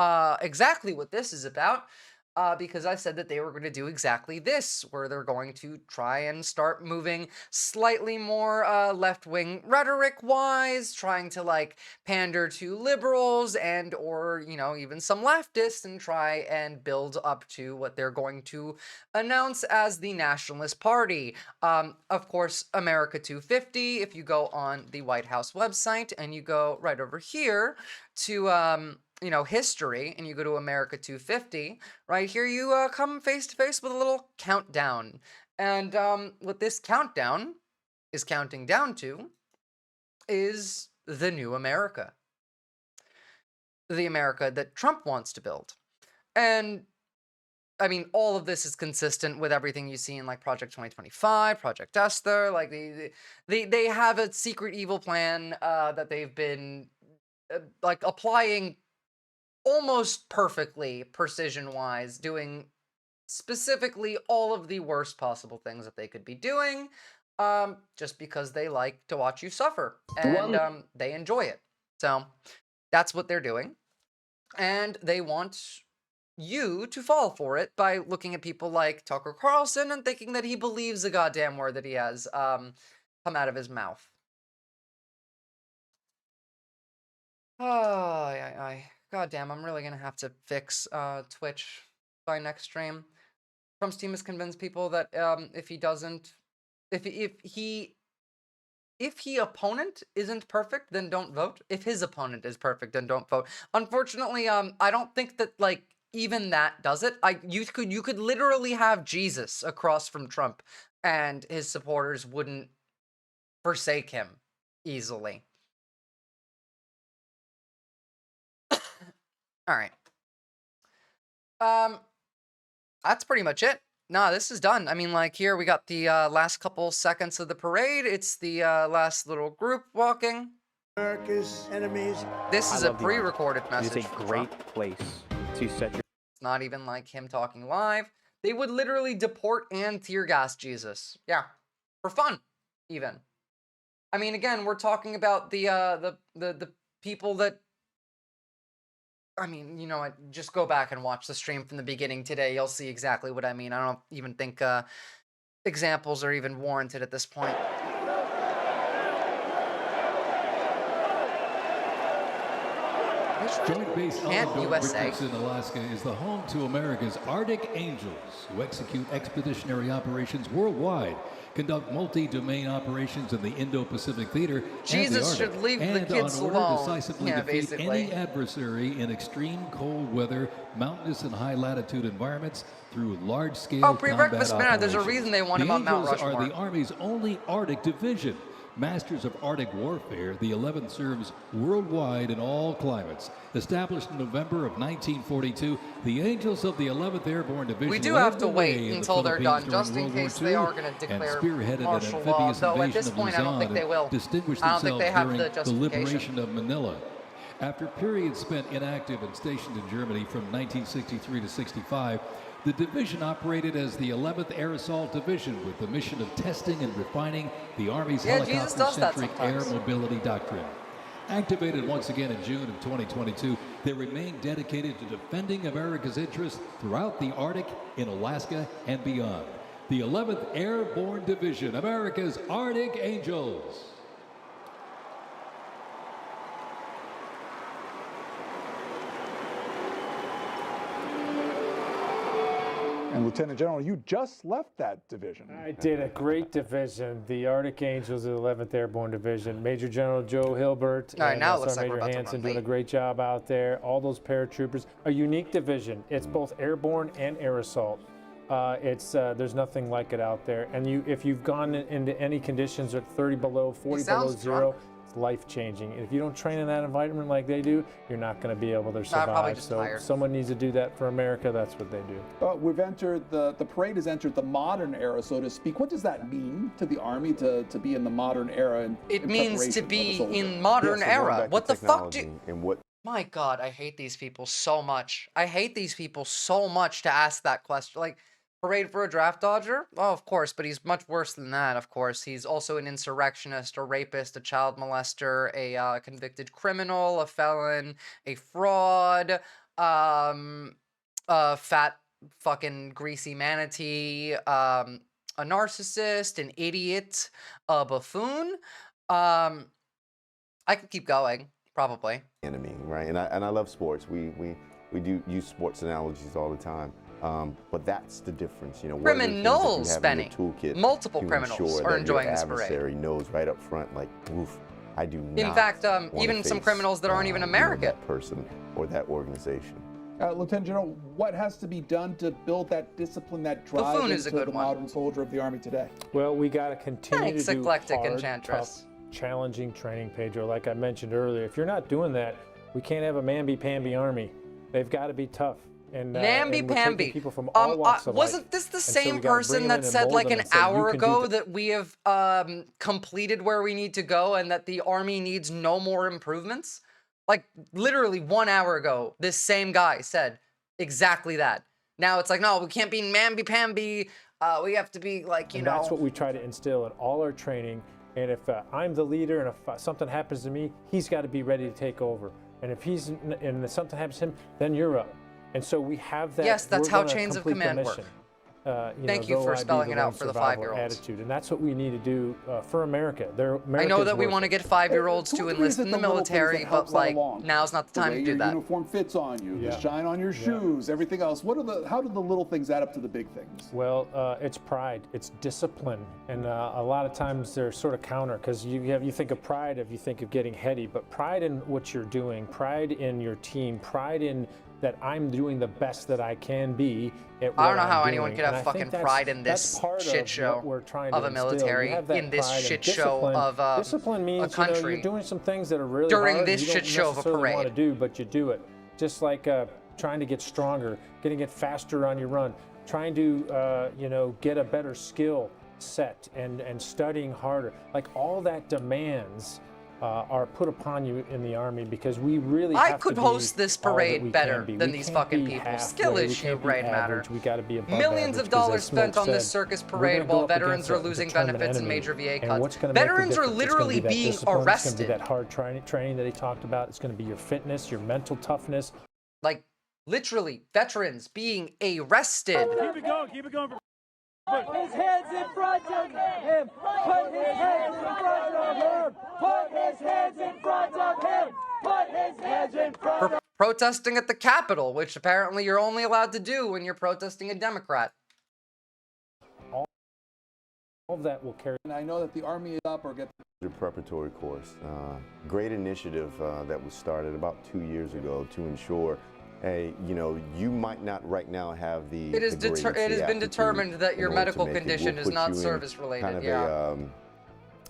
exactly what this is about. Because I said that they were going to do exactly this, where they're going to try and start moving slightly more left-wing rhetoric-wise, trying to like pander to liberals and or, you know, even some leftists, and try and build up to what they're going to announce as the Nationalist Party. Of course, America 250, if you go on the White House website and you go right over here to you know, history, and you go to America 250, right here you come face to face with a little countdown. And what this countdown is counting down to is the new America. The America that Trump wants to build. And I mean, all of this is consistent with everything you see in like Project 2025, Project Esther. Like they have a secret evil plan that they've been like applying almost perfectly, precision-wise, doing specifically all of the worst possible things that they could be doing, just because they like to watch you suffer, and they enjoy it. So that's what they're doing, and they want you to fall for it by looking at people like Tucker Carlson and thinking that he believes a goddamn word that he has come out of his mouth. Oh, God damn, I'm really gonna have to fix Twitch by next stream. Trump's team has convinced people that if he opponent isn't perfect, then don't vote. If his opponent is perfect, then don't vote. Unfortunately, I don't think that like even that does it. You could literally have Jesus across from Trump, and his supporters wouldn't forsake him easily. All right. That's pretty much it. Nah, this is done. I mean, like, here we got the last couple seconds of the parade. It's the last little group walking. America's enemies. This is a pre-recorded message. It's a great place to set your... It's not even like him talking live. They would literally deport and tear gas Jesus. Yeah. For fun, even. I mean, again, we're talking about the people that... I mean, you know what, just go back and watch the stream from the beginning today. You'll see exactly what I mean. I don't even think examples are even warranted at this point. Joint Base Richardson, Alaska is the home to America's Arctic Angels, who execute expeditionary operations worldwide, conduct multi-domain operations in the Indo-Pacific Theater Jesus and the Arctic, should leave the kids on order alone. decisively defeat basically. any adversary in extreme cold weather, mountainous and high-latitude environments through large-scale pre-breakfast minute. There's a reason they won about Mount Angels Rushmore. are the Army's only Arctic division. Masters of Arctic Warfare, the 11th serves worldwide in all climates. Established in November of 1942, the Angels of the 11th Airborne Division We do have to wait until they're done, just in case they are going to declare martial law. Though at this point, I don't think they will. Distinguished I don't think they have the during the justification. liberation of Manila. After periods spent inactive and stationed in Germany from 1963 to 65, the division operated as the 11th Air Assault Division with the mission of testing and refining the Army's helicopter-centric air mobility doctrine. Activated once again in June of 2022, they remain dedicated to defending America's interests throughout the Arctic, in Alaska, and beyond. The 11th Airborne Division, America's Arctic Angels. And Lieutenant General, you just left that division. I did a great division, the Arctic Angels of the 11th Airborne Division. Major General Joe Hilbert and Sergeant Major Hanson doing a great job out there. All those paratroopers. A unique division. It's both airborne and air assault. There's nothing like it out there. And if you've gone into any conditions at 30 below, 40 below zero, it's life-changing. If you don't train in that environment like they do, you're not going to be able to survive. So someone needs to do that for America. That's what they do. We've entered the parade has entered the modern era, so to speak. What does that mean to the Army to be in the modern era? It means to be in modern era. What the fuck do? My God, I hate these people so much. I hate these people so much to ask that question. Like, Parade for a draft dodger? Oh, of course, but he's much worse than that, of course. He's also an insurrectionist, a rapist, a child molester, a convicted criminal, a felon, a fraud, a fat fucking greasy manatee, a narcissist, an idiot, a buffoon. I could keep going, probably. Enemy, right? And I love sports. We do use sports analogies all the time. But that's the difference, you know. Criminals, Benny. Multiple criminals are enjoying this parade. Adversary knows right up front, like, oof, I do not. In fact, even some criminals that aren't even American. That person or that organization. Lieutenant General, what has to be done to build that discipline, that drive into the modern soldier of the Army today? Well, we got to continue to do eclectic hard, enchantress. tough, challenging training, Pedro. Like I mentioned earlier, if you're not doing that, we can't have a mamby-pamby Army. They've got to be tough. And, Namby-pamby. People from all walks of wasn't life. this the And so same we gotta person bring that them in said and like mold an them and say, "You hour can do ago that." that we have completed where we need to go and that the Army needs no more improvements? Like literally 1 hour ago, this same guy said exactly that. Now it's like, no, we can't be mamby-pamby. We have to be like, you know. That's what we try to instill in all our training. And if I'm the leader and if something happens to me, he's got to be ready to take over. And if something happens to him, then you're up. And so we have that. Yes, that's how chains of command work. Thank you for spelling it out for the 5-year-olds. Attitude, and that's what we need to do for America. I know that we want to get 5-year-olds to enlist in the military, but like now's not the time to do that. The uniform fits on you, the shine on your shoes, everything else. How do the little things add up to the big things? Well, it's pride, it's discipline, and a lot of times they're sort of counter because you think of pride if you think of getting heady, but pride in what you're doing, pride in your team, pride in that I'm doing the best that I can be at what I don't know how I'm anyone doing. could have fucking pride in this shit show of a military, in this shit show of discipline means, a country. You know, you're doing some things that are really during hard this you shit don't show of a necessarily want parade. to do, but you do it. Just like trying to get stronger, getting it faster on your run, trying to you know, get a better skill set and studying harder. Like all that demands are put upon you in the Army because we really have I could to host be this all that parade we better can be. than We these can't fucking be people. halfway, Skill we issue, can't be right matter. average, we got to be above Millions average, of dollars 'cause as spent Smoke on this said, circus we're parade gonna go while up veterans against are a losing determined benefits and enemy. major VA And cuts. what's gonna make the Veterans are difference? It's gonna literally be that being discipline, It's going to arrested. be that hard training that he talked about. It's going to be your fitness, your mental toughness. Like literally veterans being arrested. Keep it going, keep it going. Put his hands in front of him. Put his hands in front of him. Put his hands in front of him. Put his hands in front of him. For protesting at the Capitol, which apparently you're only allowed to do when you're protesting a Democrat. All of that will carry. And I know that the Army is up or get The preparatory course, great initiative that was started about 2 years ago to ensure, hey, you know, you might not right now have the. It has the grades, it has been determined that your medical make it. condition We'll is put not you in service related. Kind of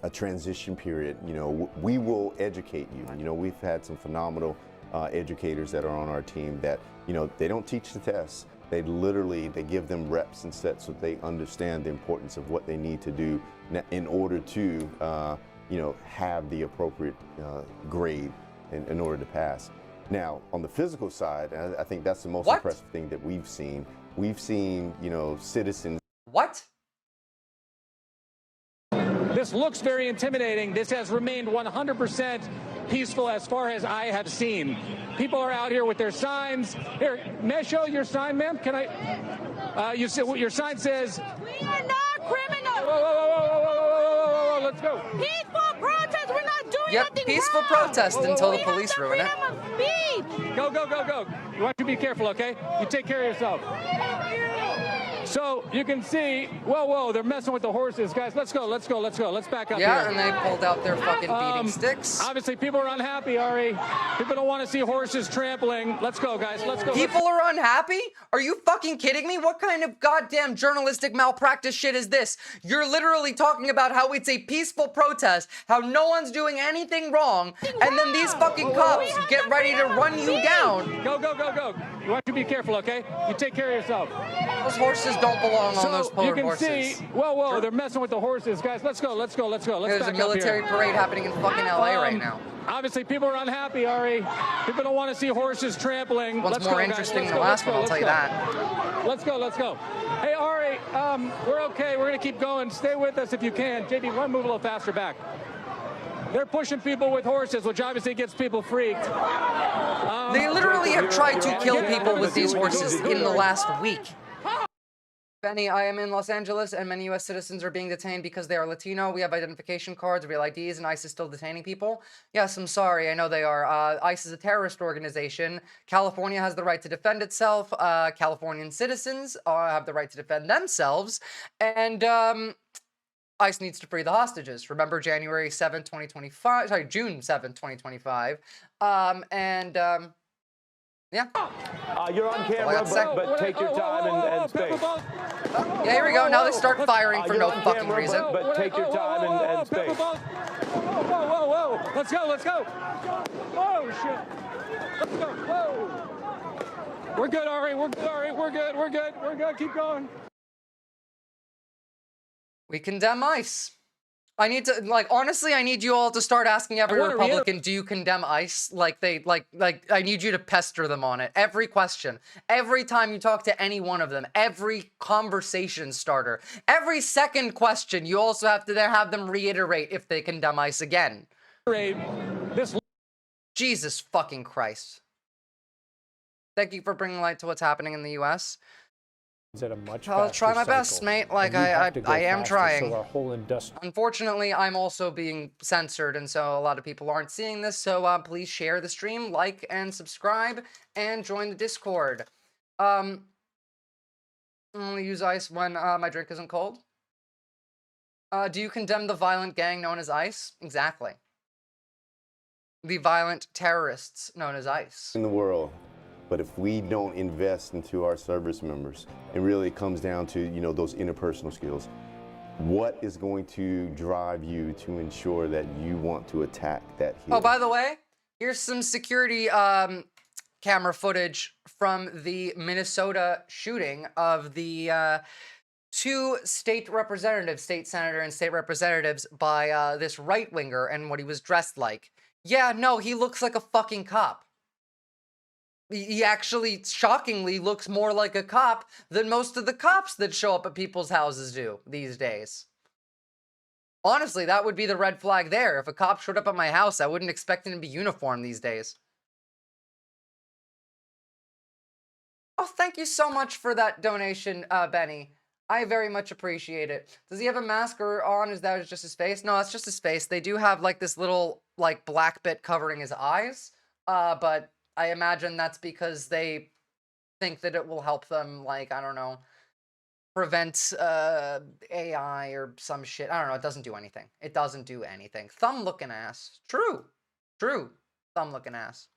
a transition period. You know, we will educate you. You know, we've had some phenomenal educators that are on our team that, you know, they don't teach the tests. They give them reps and sets so they understand the importance of what they need to do in order to, you know, have the appropriate grade in order to pass. Now, on the physical side, I think that's the most impressive thing that we've seen. We've seen, you know, citizens. What? This looks very intimidating. This has remained 100% peaceful as far as I have seen. People are out here with their signs. Here, may I show your sign, ma'am? Can I? You see what your sign says? We are not criminals. Whoa, whoa, whoa, whoa, whoa, whoa, whoa, whoa, let's go. Peaceful protest. We're not doing nothing peaceful wrong. protest until the police ruin it. Go, go, go, go. You want to be careful, okay? You take care of yourself. So you can see, whoa, they're messing with the horses. Guys, let's go. Let's back up here. Yeah, and they pulled out their fucking beating sticks. Obviously, people are unhappy, Ari. People don't want to see horses trampling. Let's go, guys. Let's go. People are unhappy? Are you fucking kidding me? What kind of goddamn journalistic malpractice shit is this? You're literally talking about how it's a peaceful protest, how no one's doing anything wrong, and then these fucking cops get ready to run you down. Go, go, go, go. You want to be careful, okay? You take care of yourself. Those horses don't belong on those you can horses. see, whoa, they're messing with the horses. Guys, let's go. Let's There's back a military up here. parade happening in fucking LA right now. Obviously, people are unhappy, Ari. People don't want to see horses trampling. One's Let's more go, interesting guys. than the last one, I'll tell you that. Let's go. Hey, Ari, we're okay. We're going to keep going. Stay with us if you can. JB, one move a little faster back. They're pushing people with horses, which obviously gets people freaked. They literally have tried to kill people with these horses in the last week. Benny, I am in Los Angeles, and many U.S. citizens are being detained because they are Latino. We have identification cards, real IDs, and ICE is still detaining people. Yes, I'm sorry. I know they are. ICE is a terrorist organization. California has the right to defend itself. Californian citizens have the right to defend themselves. And ICE needs to free the hostages. Remember January 7, 2025? Sorry, June 7, 2025. Yeah. You're on camera, but take your time and space. Yeah, here we go. Now they start firing for no fucking reason. But take your time and space. Whoa. Let's go. Oh, shit. Let's go. Whoa. We're good, Ari. We're good. Keep going. We condemn ICE. I need to, like, honestly, I need you all to start asking every Republican, do you condemn ICE? Like, I need you to pester them on it. Every question, every time you talk to any one of them, every conversation starter, every second question, you also have to have them reiterate if they condemn ICE again. Jesus fucking Christ. Thank you for bringing light to what's happening in the U.S. At a much I'll try my best, mate. Like, I am trying. So our whole Unfortunately, I'm also being censored, and so a lot of people aren't seeing this, so please share the stream, like and subscribe, and join the Discord. I'm only use ICE when my drink isn't cold. Do you condemn the violent gang known as ICE? Exactly. The violent terrorists known as ICE. In the world. But if we don't invest into our service members, it really comes down to, you know, those interpersonal skills. What is going to drive you to ensure that you want to attack that hero? Oh, by the way, here's some security camera footage from the Minnesota shooting of the two state representatives, state senator and state representatives, by this right-winger and what he was dressed like. Yeah, no, he looks like a fucking cop. He actually, shockingly, looks more like a cop than most of the cops that show up at people's houses do these days. Honestly, that would be the red flag there. If a cop showed up at my house, I wouldn't expect him to be uniformed these days. Oh, thank you so much for that donation, Benny. I very much appreciate it. Does he have a mask on? Is that just his face? No, it's just his face. They do have, like, this little, like, black bit covering his eyes, but I imagine that's because they think that it will help them, like, I don't know, prevent AI or some shit. I don't know. It doesn't do anything. It doesn't do anything. Thumb looking ass. True. Thumb looking ass.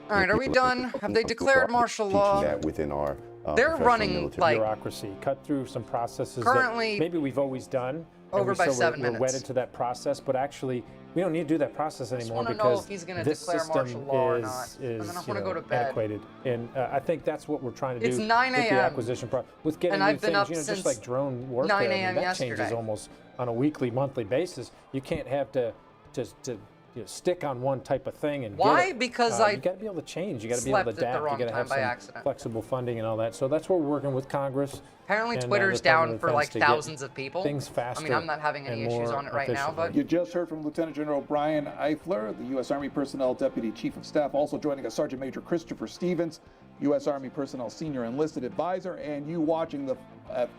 All right, are we done? Have they declared martial law? That within our they're running like bureaucracy, cut through some processes currently that maybe we've always done. Over by 7 minutes. We're wedded to that process, but actually we don't need to do that process anymore because this system is antiquated. And I think that's what we're trying to do with the acquisition process. With getting new things, you know, just like drone warfare, 9 a.m. that changes almost on a weekly, monthly basis. You can't have to stick on one type of thing and why? Get it. Because you got to be able to change. You got to be able to adapt. You got to have some flexible funding and all that. So that's what we're working with Congress. Apparently, and, Twitter's down for like thousands of people. Things faster. I mean, I'm not having any issues on it right now, but you just heard from Lieutenant General Brian Eifler, the U.S. Army Personnel Deputy Chief of Staff. Also joining us, Sergeant Major Christopher Stevens, U.S. Army Personnel Senior Enlisted Advisor, and you watching the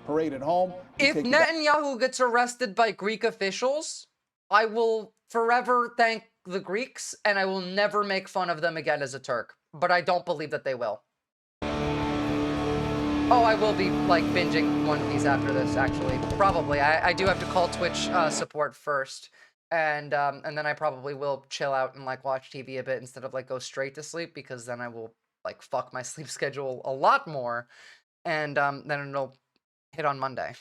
parade at home. If Netanyahu gets arrested by Greek officials, I will forever thank the Greeks, and I will never make fun of them again as a Turk. But I don't believe that they will. Oh, I will be, like, binging One Piece after this, actually. Probably. I do have to call Twitch support first. And then I probably will chill out and, like, watch TV a bit instead of, like, go straight to sleep, because then I will, like, fuck my sleep schedule a lot more. And then it'll hit on Monday.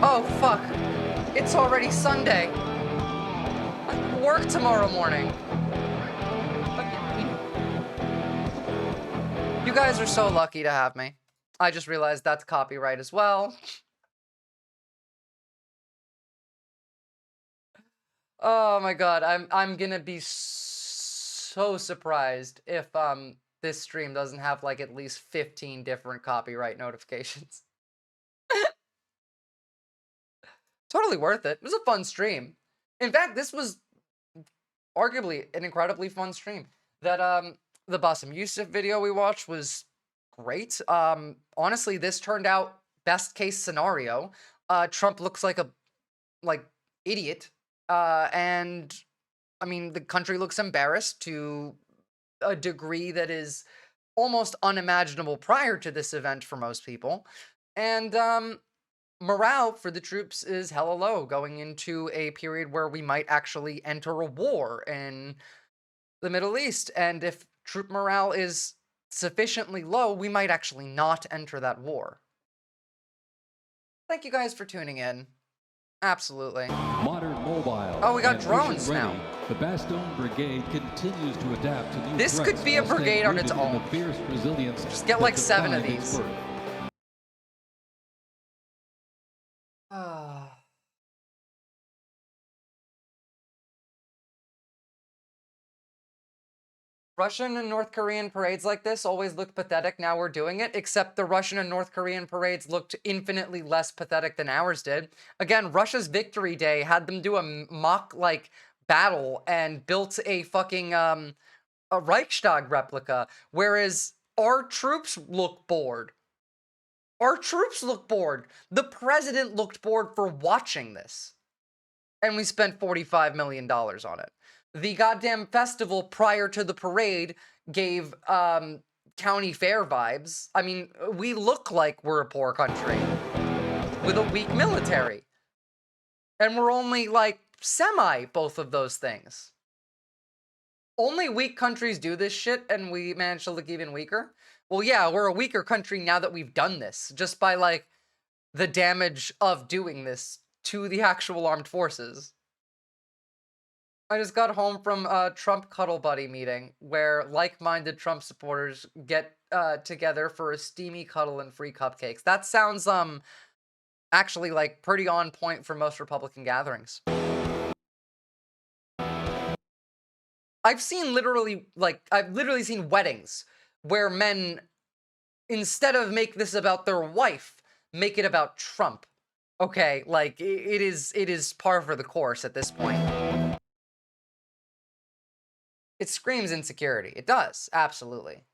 Oh, fuck. It's already Sunday. I have to work tomorrow morning. You guys are so lucky to have me. I just realized that's copyright as well. Oh my god, I'm gonna be so surprised if this stream doesn't have like at least 15 different copyright notifications. Totally worth it. It was a fun stream. In fact, this was arguably an incredibly fun stream. That the Bassem Youssef video we watched was great. Honestly, this turned out best case scenario. Trump looks like a idiot. And I mean, the country looks embarrassed to a degree that is almost unimaginable prior to this event for most people. And morale for the troops is hella low going into a period where we might actually enter a war in the Middle East. And if troop morale is sufficiently low, we might actually not enter that war. Thank you guys for tuning in. Absolutely. Modern mobile. Oh, we got drones now. The Bastogne Brigade continues to adapt to new This threats could be a while staying brigade on rooted its in own. the fierce resilience Just get that like 7 of defined its these. birth. Russian and North Korean parades like this always look pathetic. Now we're doing it, except the Russian and North Korean parades looked infinitely less pathetic than ours did. Again, Russia's Victory Day had them do a mock like battle and built a fucking a Reichstag replica, whereas our troops look bored. Our troops look bored. The president looked bored for watching this. And we spent $45 million on it. The goddamn festival prior to the parade gave county fair vibes. I mean, we look like we're a poor country with a weak military. And we're only like semi both of those things. Only weak countries do this shit and we manage to look even weaker. Well, yeah, we're a weaker country now that we've done this, just by like the damage of doing this to the actual armed forces. I just got home from a Trump Cuddle Buddy meeting where like-minded Trump supporters get together for a steamy cuddle and free cupcakes. That sounds actually like pretty on point for most Republican gatherings. I've literally seen weddings where men, instead of make this about their wife, make it about Trump. Okay, like it is par for the course at this point. It screams insecurity. It does, absolutely.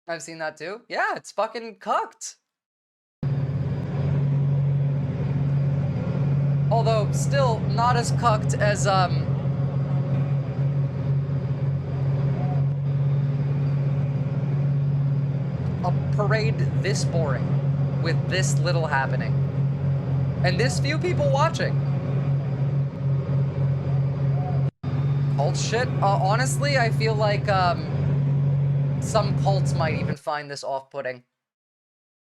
I've seen that too. Yeah, it's fucking cucked. Although, still not as cucked as, a parade this boring, with this little happening. And this few people watching. Cult shit? Honestly, I feel like, some cults might even find this off-putting.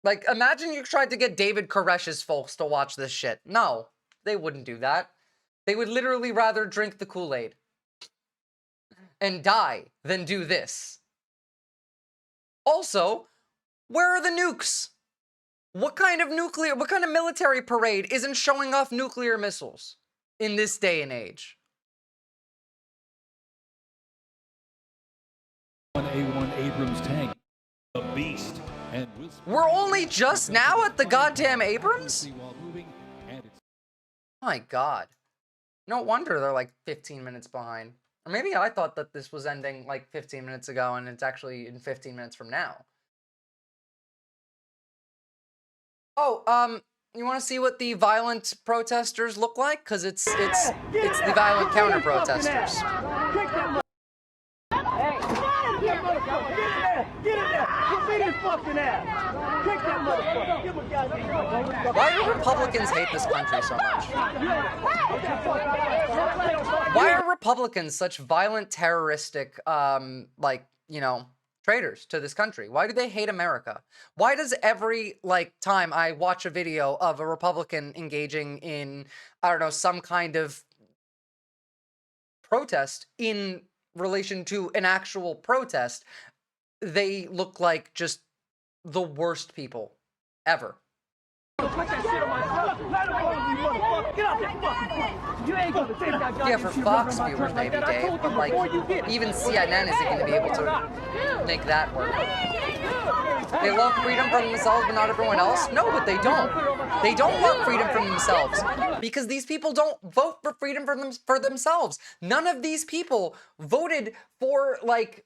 Like, imagine you tried to get David Koresh's folks to watch this shit. No. They wouldn't do that. They would literally rather drink the Kool-Aid and die than do this. Also, where are the nukes? What kind of military parade isn't showing off nuclear missiles in this day and age? An A1 Abrams tank, a beast, and we're only just now at the goddamn Abrams? My God. No wonder they're like 15 minutes behind. Or maybe I thought that this was ending like 15 minutes ago and it's actually in 15 minutes from now. Oh, you want to see what the violent protesters look like? Because it's the violent counter-protesters. Why do Republicans hate this country so much? Why are Republicans such violent, terroristic, traitors to this country? Why do they hate America? Why does every, time I watch a video of a Republican engaging in, I don't know, some kind of protest in relation to an actual protest, they look like just the worst people ever? put that shit on my truck. Let him go, you motherfucker. Get out that fucking truck. You ain't gonna take that goddamn Yeah, for shit Fox on my viewers, truck like maybe, that. I Dave, told but you like, before you did it. even CNN isn't going to be able to make that work. They love freedom for themselves, but not everyone else? No, but they don't. They don't love freedom for themselves because these people don't vote for freedom for themselves. None of these people voted for, like,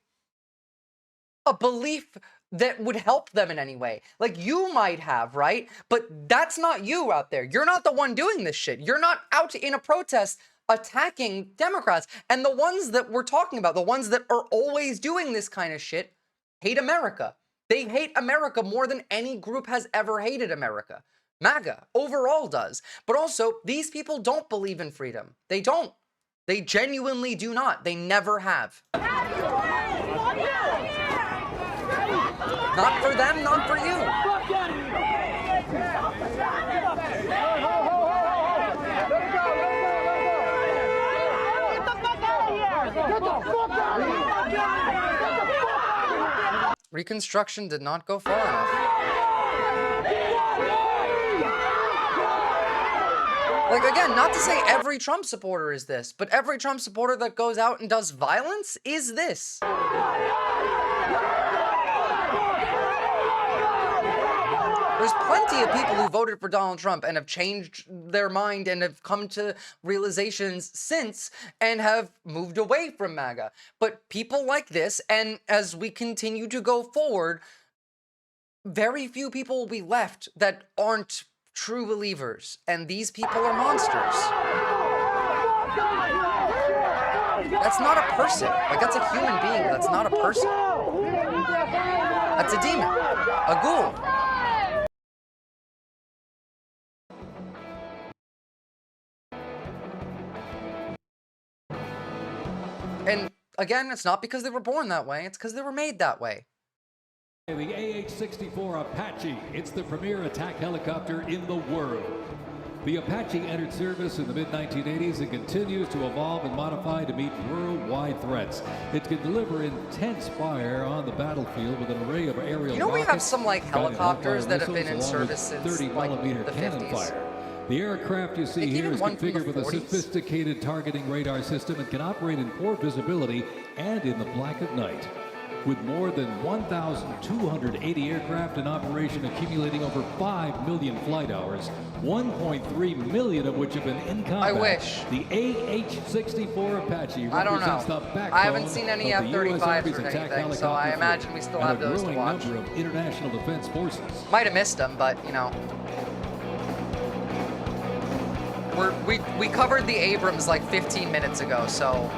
a belief that would help them in any way. Like, you might have, right? But that's not you out there. You're not the one doing this shit. You're not out in a protest attacking Democrats. And the ones that we're talking about, the ones that are always doing this kind of shit, hate America. They hate America more than any group has ever hated America. MAGA overall does. But also, these people don't believe in freedom. They don't. They genuinely do not. They never have. Not for them, not for you. Reconstruction did not go far enough. Like, again, not to say every Trump supporter is this, but every Trump supporter that goes out and does violence is this. There's plenty of people who voted for Donald Trump and have changed their mind and have come to realizations since and have moved away from MAGA. But people like this, and as we continue to go forward, very few people will be left that aren't true believers. And these people are monsters. That's not a person. Like, that's a human being. That's not a person. That's a demon. A ghoul. And again, it's not because they were born that way, it's because they were made that way. The AH-64 Apache, it's the premier attack helicopter in the world. The Apache entered service in the mid-1980s and continues to evolve and modify to meet worldwide threats. It can deliver intense fire on the battlefield with an array of aerial rockets. You know, we have some, like, helicopters that have been in service since, like, the 50s. Fire. The aircraft you see here is configured with a sophisticated targeting radar system and can operate in poor visibility and in the black of night. With more than 1,280 aircraft in operation accumulating over 5 million flight hours, 1.3 million of which have been in combat. I wish. The AH-64 Apache I don't represents know. the backbone I haven't seen any F-35s or anything, so I imagine we still have those to watch. And a growing number of international defense forces. Might have missed them, but, you know. We covered the Abrams like 15 minutes ago, so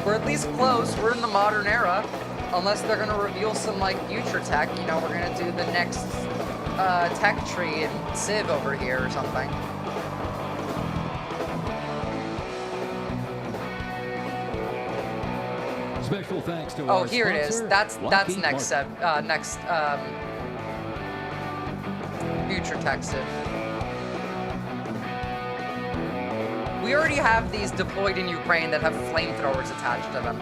we're at least close. We're in the modern era, unless they're gonna reveal some like future tech. You know, we're gonna do the next tech tree in Civ over here or something. Special thanks to our here it is. That's next future tech Civ. We already have these deployed in Ukraine that have flamethrowers attached to them.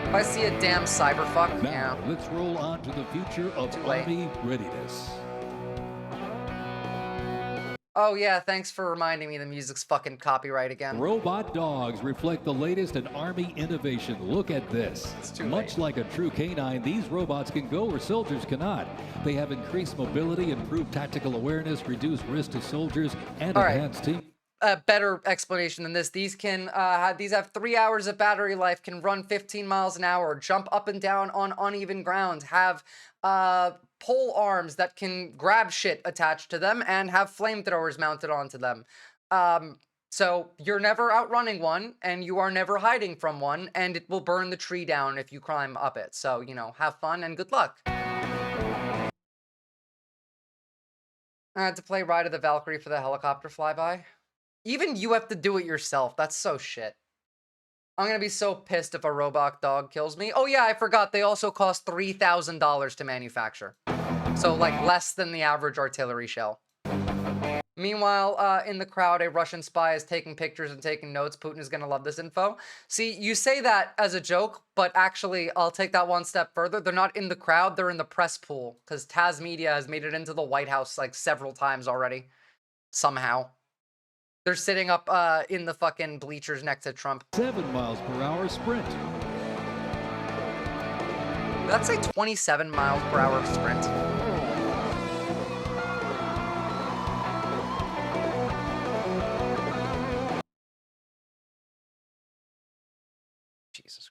If I see a damn cyberfuck, now, let's roll on to the future of Army readiness. Oh yeah, thanks for reminding me the music's fucking copyright again. Robot dogs reflect the latest in Army innovation. Look at this. Much like a true canine, these robots can go where soldiers cannot. They have increased mobility, improved tactical awareness, reduced risk to soldiers, and enhanced team. A better explanation than this. These can these have 3 hours of battery life, can run 15 miles an hour, jump up and down on uneven ground, have pole arms that can grab shit attached to them, and have flamethrowers mounted onto them. So you're never outrunning one, and you are never hiding from one, and it will burn the tree down if you climb up it. So, you know, have fun and good luck. I had to play Ride of the Valkyrie for the helicopter flyby. Even you have to do it yourself. That's so shit. I'm gonna be so pissed if a robot dog kills me. Oh yeah, I forgot. They also cost $3,000 to manufacture. So like less than the average artillery shell. Meanwhile, in the crowd, a Russian spy is taking pictures and taking notes. Putin is going to love this info. See, you say that as a joke, but actually, I'll take that one step further. They're not in the crowd. They're in the press pool because Taz Media has made it into the White House like several times already. Somehow. They're sitting up in the fucking bleachers next to Trump. 7 miles per hour sprint. That's a 27 miles per hour sprint. Jesus.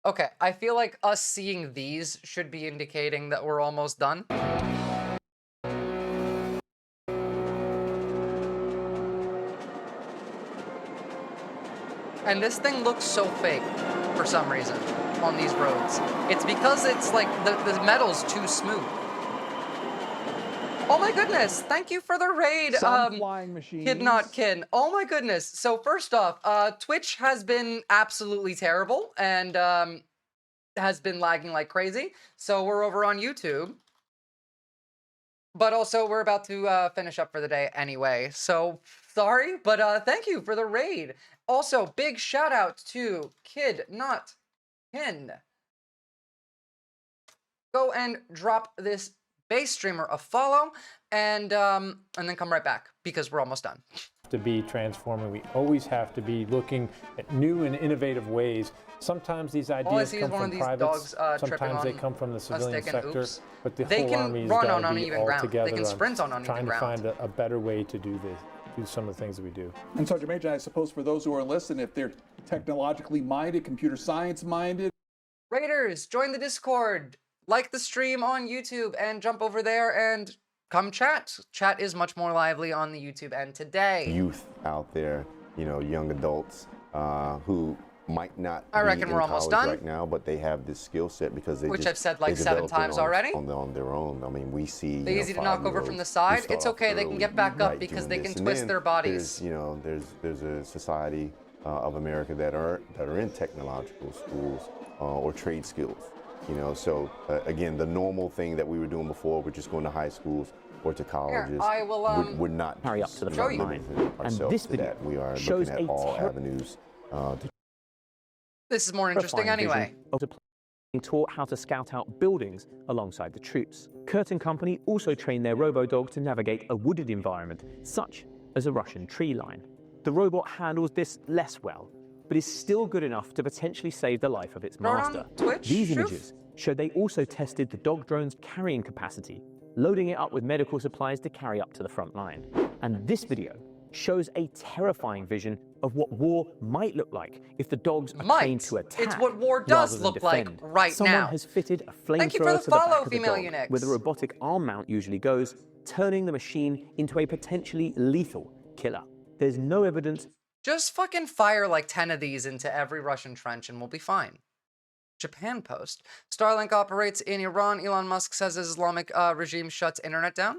Okay, I feel like us seeing these should be indicating that we're almost done. And this thing looks so fake for some reason on these roads. It's because it's like the metal's too smooth. Oh my goodness, thank you for the raid, Flying machines. Kid Not Kin. Oh my goodness. So first off, Twitch has been absolutely terrible and has been lagging like crazy. So we're over on YouTube. But also we're about to finish up for the day anyway. So sorry, but thank you for the raid. Also, big shout out to Kid Not Kin. Go and drop this base streamer a follow and then come right back because we're almost done. To be transforming, we always have to be looking at new and innovative ways. Sometimes these ideas come from privates, sometimes they come from the civilian sector, but the whole army has got to be all together. They can sprint on uneven ground. Trying to find a better way to do this. Do some of the things that we do. And Sergeant Major, I suppose for those who are listening, if they're technologically minded, computer science minded. Raiders, join the Discord, like the stream on YouTube, and jump over there and come chat. Chat is much more lively on the YouTube end today. Youth out there, you know, young adults who might not I reckon be we're in almost college done right now, but they have this skill set because they which just, I've said like they 7 developed times it already. On their own. I mean, we see. They're easy to knock over from the side. It's okay. They can get back up because they can twist their bodies. There's a society of America that are in technological schools or trade skills. You know, so again, the normal thing that we were doing before, we're just going to high schools or to colleges. Here, I will we're not carry up to the front line. And this video we are shows looking at all avenues. This is more interesting anyway. Being taught how to scout out buildings alongside the troops. Kurt and company also train their robo-dog to navigate a wooded environment, such as a Russian tree line. The robot handles this less well, but is still good enough to potentially save the life of its master. These images show they also tested the dog drone's carrying capacity, loading it up with medical supplies to carry up to the front line. And this video shows a terrifying vision of what war might look like if the dogs are trained to attack. It's what war does look like right Someone now. has fitted a Thank you for flamethrower the to the back follow, of the female dog, eunuchs. where the robotic arm mount usually goes, turning the machine into a potentially lethal killer. There's no evidence. Just fucking fire like 10 of these into every Russian trench and we'll be fine. Japan Post. Starlink operates in Iran. Elon Musk says his Islamic regime shuts internet down.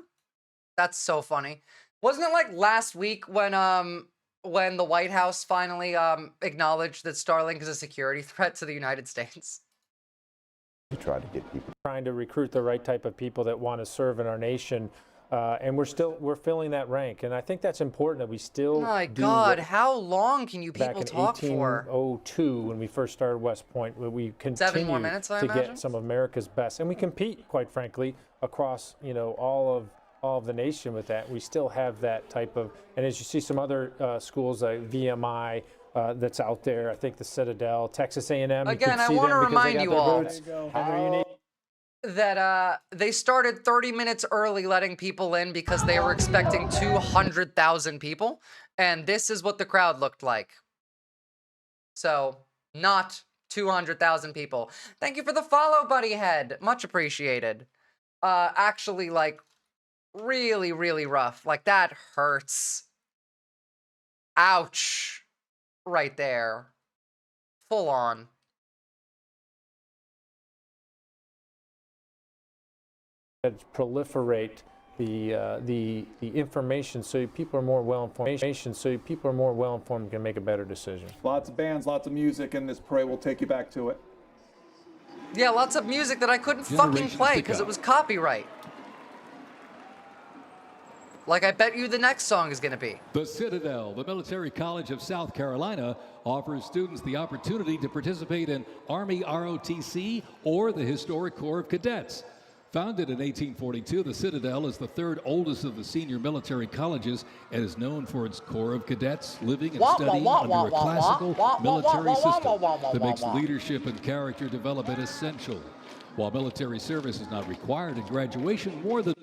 That's so funny. Wasn't it like last week when the White House finally acknowledged that Starlink is a security threat to the United States? Try to get people. Trying to recruit the right type of people that want to serve in our nation. And we're filling that rank, and I think that's important that we still. My God, how long can you people talk for? Back in 1802, when we first started West Point, we continue 7 more minutes, I to imagine? get some of America's best, and we compete, quite frankly, across all of the nation with that. We still have that type of, and as you see some other schools like VMI that's out there, I think the Citadel, Texas A&M. Again, I want to remind you all unique. that they started 30 minutes early letting people in because they were expecting 200,000 people, and this is what the crowd looked like. So, not 200,000 people. Thank you for the follow, Buddy Head. Much appreciated. Actually, like, really, really rough. Like, that hurts. Ouch. Right there. Full on. Proliferate the information so people are more well informed and can make a better decision. Lots of bands, lots of music, and this parade will take you back to it. Yeah, lots of music that I couldn't fucking play because it was copyright. Like I bet you the next song is going to be. The Citadel, the Military College of South Carolina, offers students the opportunity to participate in Army ROTC or the Historic Corps of Cadets. Founded in 1842, the Citadel is the third oldest of the senior military colleges and is known for its Corps of Cadets living and studying under a classical military system that makes leadership and character development essential. While military service is not required at graduation, more than...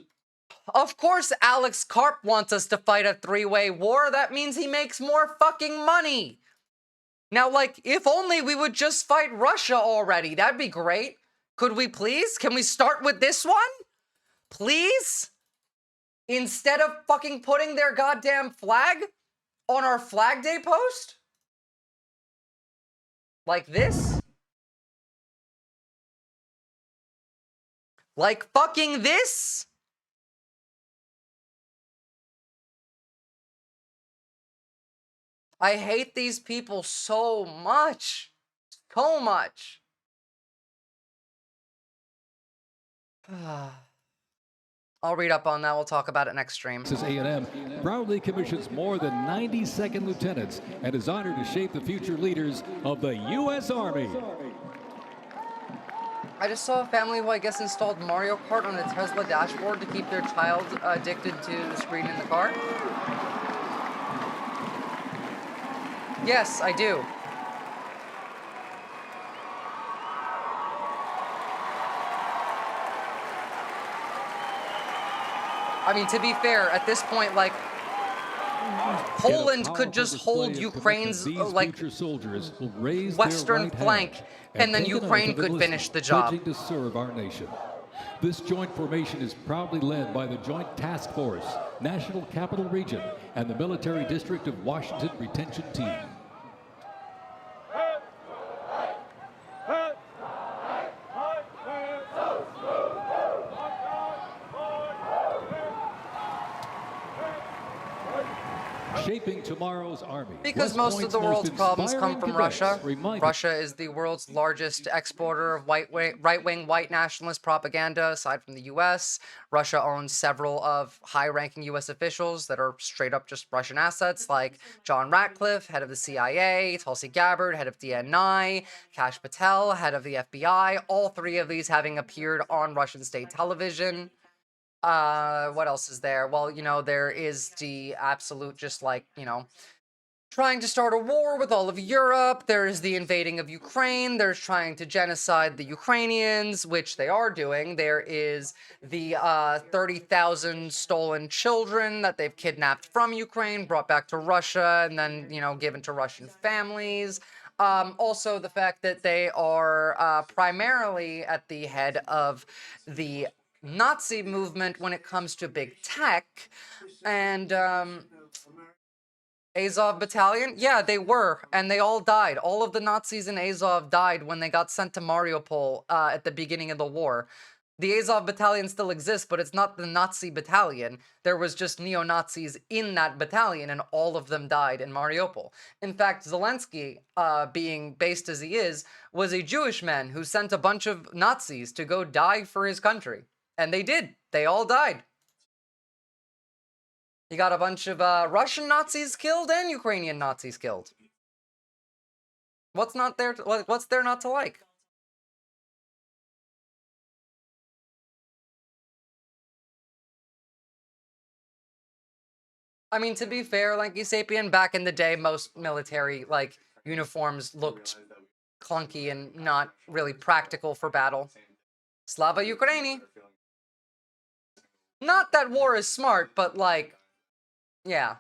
Of course Alex Karp wants us to fight a three-way war. That means he makes more fucking money. Now, like, if only we would just fight Russia already. That'd be great. Could we please? Can we start with this one? Please? Instead of fucking putting their goddamn flag on our Flag Day post? Like this? Like fucking this? I hate these people so much. So much. I'll read up on that. We'll talk about it next stream. Texas A&M proudly commissions more than 90 second lieutenants and is honored to shape the future leaders of the U.S. Army. I just saw a family who I guess installed Mario Kart on a Tesla dashboard to keep their child addicted to the screen in the car. Yes, I do. I mean, to be fair, at this point, like, Poland could just hold Ukraine's, like, western flank, and then Ukraine could finish the job. To serve our nation. This joint formation is proudly led by the Joint Task Force, National Capital Region, and the Military District of Washington Retention Team. Shaping tomorrow's army. Because most of the world's problems come from Russia. Russia is the world's largest exporter of right-wing white nationalist propaganda, aside from the U.S. Russia owns several of high-ranking U.S. officials that are straight up just Russian assets, like John Ratcliffe, head of the CIA, Tulsi Gabbard, head of DNI, Kash Patel, head of the FBI, all three of these having appeared on Russian state television. What else is there? Well, you know, there is the absolute just like, you know, trying to start a war with all of Europe. There is the invading of Ukraine. There's trying to genocide the Ukrainians, which they are doing. There is the 30,000 stolen children that they've kidnapped from Ukraine, brought back to Russia, and then, you know, given to Russian families. Also, the fact that they are primarily at the head of the Nazi movement when it comes to big tech, and Azov Battalion, yeah, they were, and they all died. All of the Nazis in Azov died when they got sent to Mariupol at the beginning of the war. The Azov Battalion still exists, but it's not the Nazi battalion. There was just neo-Nazis in that battalion, and all of them died in Mariupol. In fact, Zelensky, being based as he is, was a Jewish man who sent a bunch of Nazis to go die for his country. And they did. They all died. You got a bunch of Russian Nazis killed and Ukrainian Nazis killed. What's there not to like? I mean, to be fair, like Sapien, back in the day, most military like uniforms looked clunky and not really practical for battle. Slava Ukraini. Not that war is smart, but like, yeah.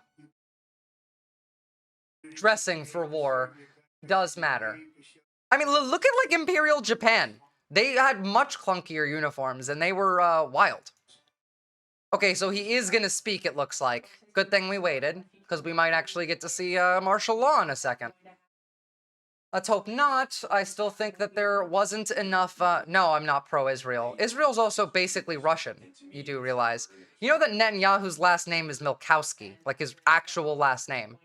Dressing for war does matter. I mean, look at like Imperial Japan. They had much clunkier uniforms and they were wild. Okay, so he is gonna speak, it looks like. Good thing we waited, because we might actually get to see martial law in a second. Let's hope not. I still think that there wasn't enough... No, I'm not pro-Israel. Israel's also basically Russian, you do realize. You know that Netanyahu's last name is Milkowski, like his actual last name.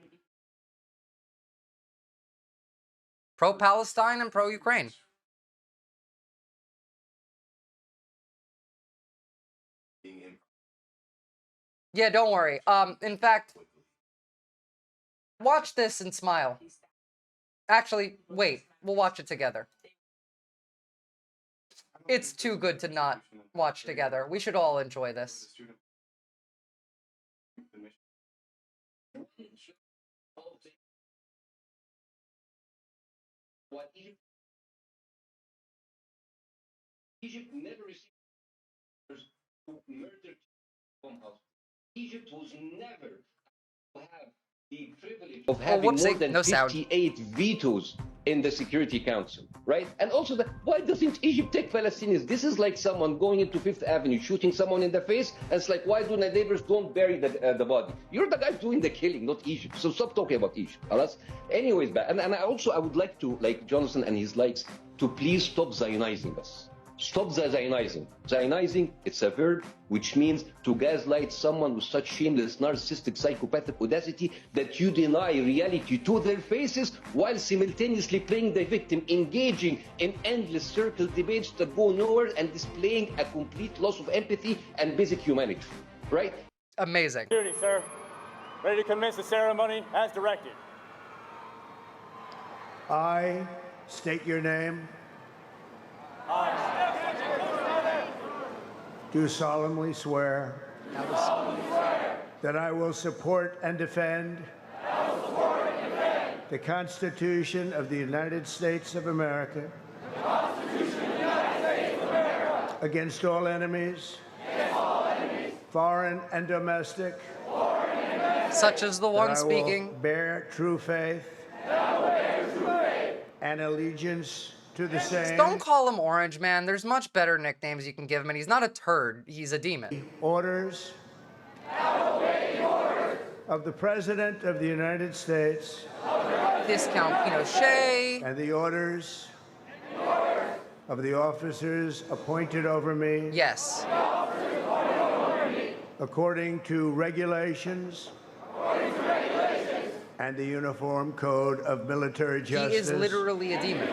Pro-Palestine and pro-Ukraine. Yeah, don't worry. In fact, watch this and smile. Actually, wait. We'll watch it together. It's too good to not watch together. We should all enjoy this. Egypt never received to murder bombhouse. Egypt was never have the privilege of having more than 58 vetoes in the Security Council, right? And also, why doesn't Egypt take Palestinians? This is like someone going into Fifth Avenue, shooting someone in the face, and it's like, why do the neighbors don't bury the body? You're the guy doing the killing, not Egypt. So stop talking about Egypt, alas. Anyways, and I would like to, like Jonathan and his likes, to please stop Zionizing us. Stop the Zionizing. Zionizing, it's a verb which means to gaslight someone with such shameless, narcissistic, psychopathic audacity that you deny reality to their faces while simultaneously playing the victim, engaging in endless circle debates that go nowhere and displaying a complete loss of empathy and basic humanity, right? Amazing. Security, sir. Ready to commence the ceremony as directed. I state your name. Do solemnly swear that I will support and defend the Constitution of the United States of America against all enemies, foreign and domestic, such as the one speaking. I will bear true faith and allegiance to the same. Don't call him Orange Man. There's much better nicknames you can give him, and he's not a turd. He's a demon. Orders of the President of the United States. Discount Pinochet. And the orders of the officers appointed over me. Yes. According to regulations. And the Uniform Code of Military Justice. He is literally a demon.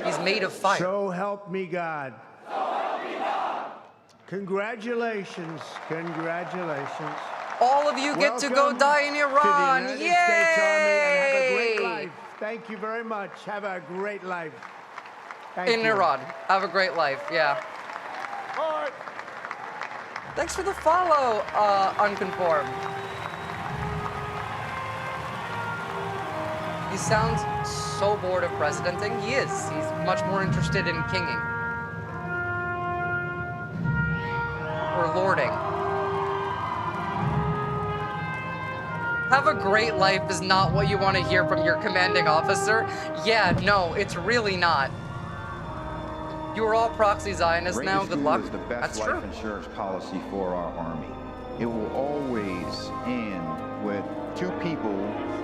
He's made of fire. So help me God. Congratulations. Congratulations. All of you get to go die in Iran. To the United Yay! States Army and have a great life. Thank you very much. Have a great life. Thank you. Iran. Have a great life. Yeah. Thanks for the follow, Unconformed. He sounds so bored of presidenting. He is. He's much more interested in kinging. Or lording. Have a great life is not what you want to hear from your commanding officer. Yeah, no, it's really not. You are all proxy Zionists now. Good luck. Is the best That's life true. insurance policy for our Army. It will always end with two people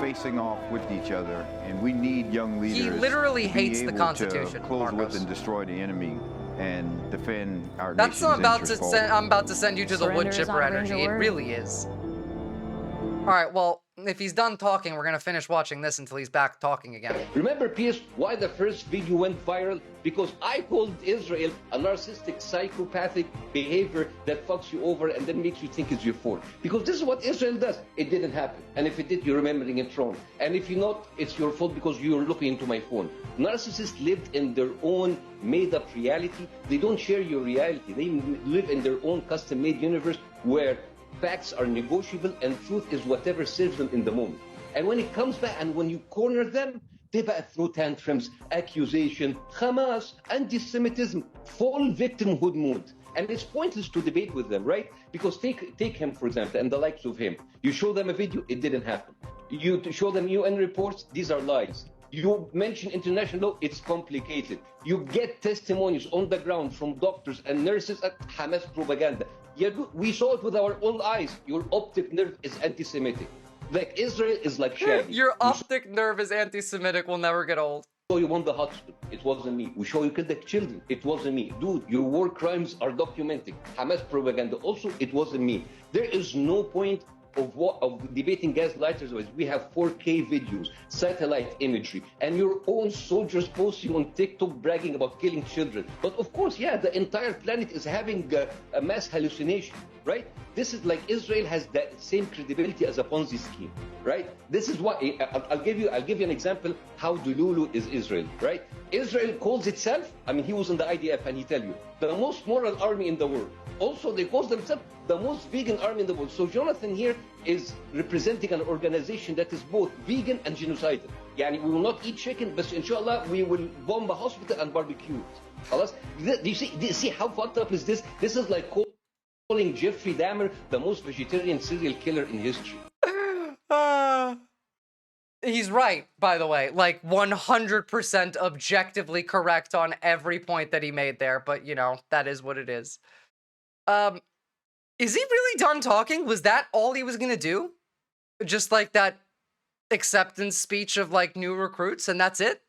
facing off with each other, and we need young leaders. He literally to be hates the able Constitution, to close Marcos. with and destroy the enemy and defend our That's nation's I'm about to interests send. forward. I'm about to send you to the wood chipper energy. It really is. All right. Well, if he's done talking, we're gonna finish watching this until he's back talking again. Remember, PS, why the first video went viral? Because I called Israel a narcissistic, psychopathic behavior that fucks you over and then makes you think it's your fault. Because this is what Israel does. It didn't happen. And if it did, you're remembering it wrong. And if you're not, it's your fault because you're looking into my phone. Narcissists lived in their own made-up reality. They don't share your reality. They live in their own custom-made universe where facts are negotiable and truth is whatever serves them in the moment. And when it comes back and when you corner them, they throw tantrums, accusation, Hamas, anti-Semitism, full victimhood mood. And it's pointless to debate with them, right? Because take him, for example, and the likes of him. You show them a video, it didn't happen. You show them UN reports, these are lies. You mention international law, it's complicated. You get testimonies on the ground from doctors and nurses at Hamas propaganda. Yeah, we saw it with our own eyes. Your optic nerve is anti-Semitic. Like Israel is like Shaggy. Your optic nerve is anti-Semitic. Will never get old. So you won the hospital. It wasn't me. We show you killed the children. It wasn't me. Dude, your war crimes are documented. Hamas propaganda. Also, it wasn't me. There is no point of debating gaslighters. We have 4K videos, satellite imagery, and your own soldiers posting on TikTok bragging about killing children. But of course, yeah, the entire planet is having a mass hallucination, right? This is like Israel has that same credibility as a Ponzi scheme, right? This is what I'll give you an example how Delulu is Israel, right? Israel calls itself, I mean, he was in the IDF and he tell you, the most moral army in the world. Also, they call themselves the most vegan army in the world. So Jonathan here is representing an organization that is both vegan and genocidal. Yani we will not eat chicken, but inshallah we will bomb a hospital and barbecue it. خلاص? Do you see how fucked up is this? This is like calling Jeffrey Dahmer the most vegetarian serial killer in history. He's right, by the way, like 100% objectively correct on every point that he made there, but you know, that is what it is. Is he really done talking? Was that all he was gonna do? Just like that acceptance speech of like new recruits and that's it?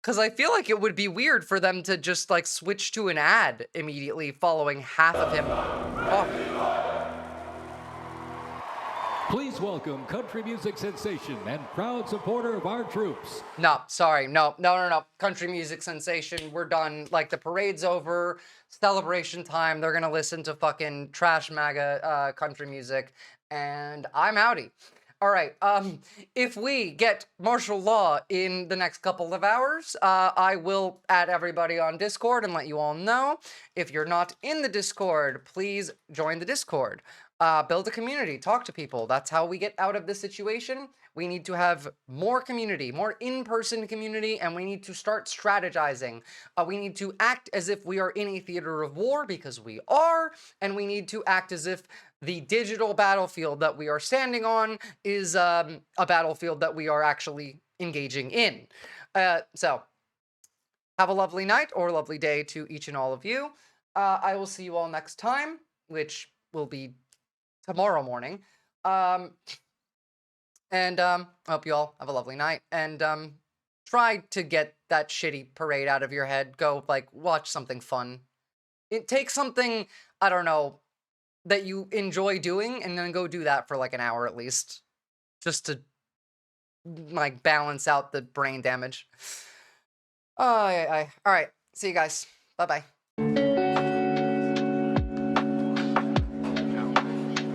Because I feel like it would be weird for them to just like switch to an ad immediately following half of him talking. Please welcome country music sensation and proud supporter of our troops. No, sorry, no. Country music sensation, we're done. Like, the parade's over, celebration time, they're gonna listen to fucking trash MAGA country music, and I'm outie. All right, if we get martial law in the next couple of hours, I will add everybody on Discord and let you all know. If you're not in the Discord, please join the Discord. Build a community, talk to people. That's how we get out of this situation. We need to have more community, more in-person community, and we need to start strategizing. We need to act as if we are in a theater of war, because we are, and we need to act as if the digital battlefield that we are standing on is a battlefield that we are actually engaging in. So, have a lovely night or lovely day to each and all of you. I will see you all next time, which will be tomorrow morning. I hope you all have a lovely night. And try to get that shitty parade out of your head. Go, like, watch something fun. Take something, I don't know, that you enjoy doing, and then go do that for like an hour at least. Just to, like, balance out the brain damage. All right. See you guys. Bye-bye.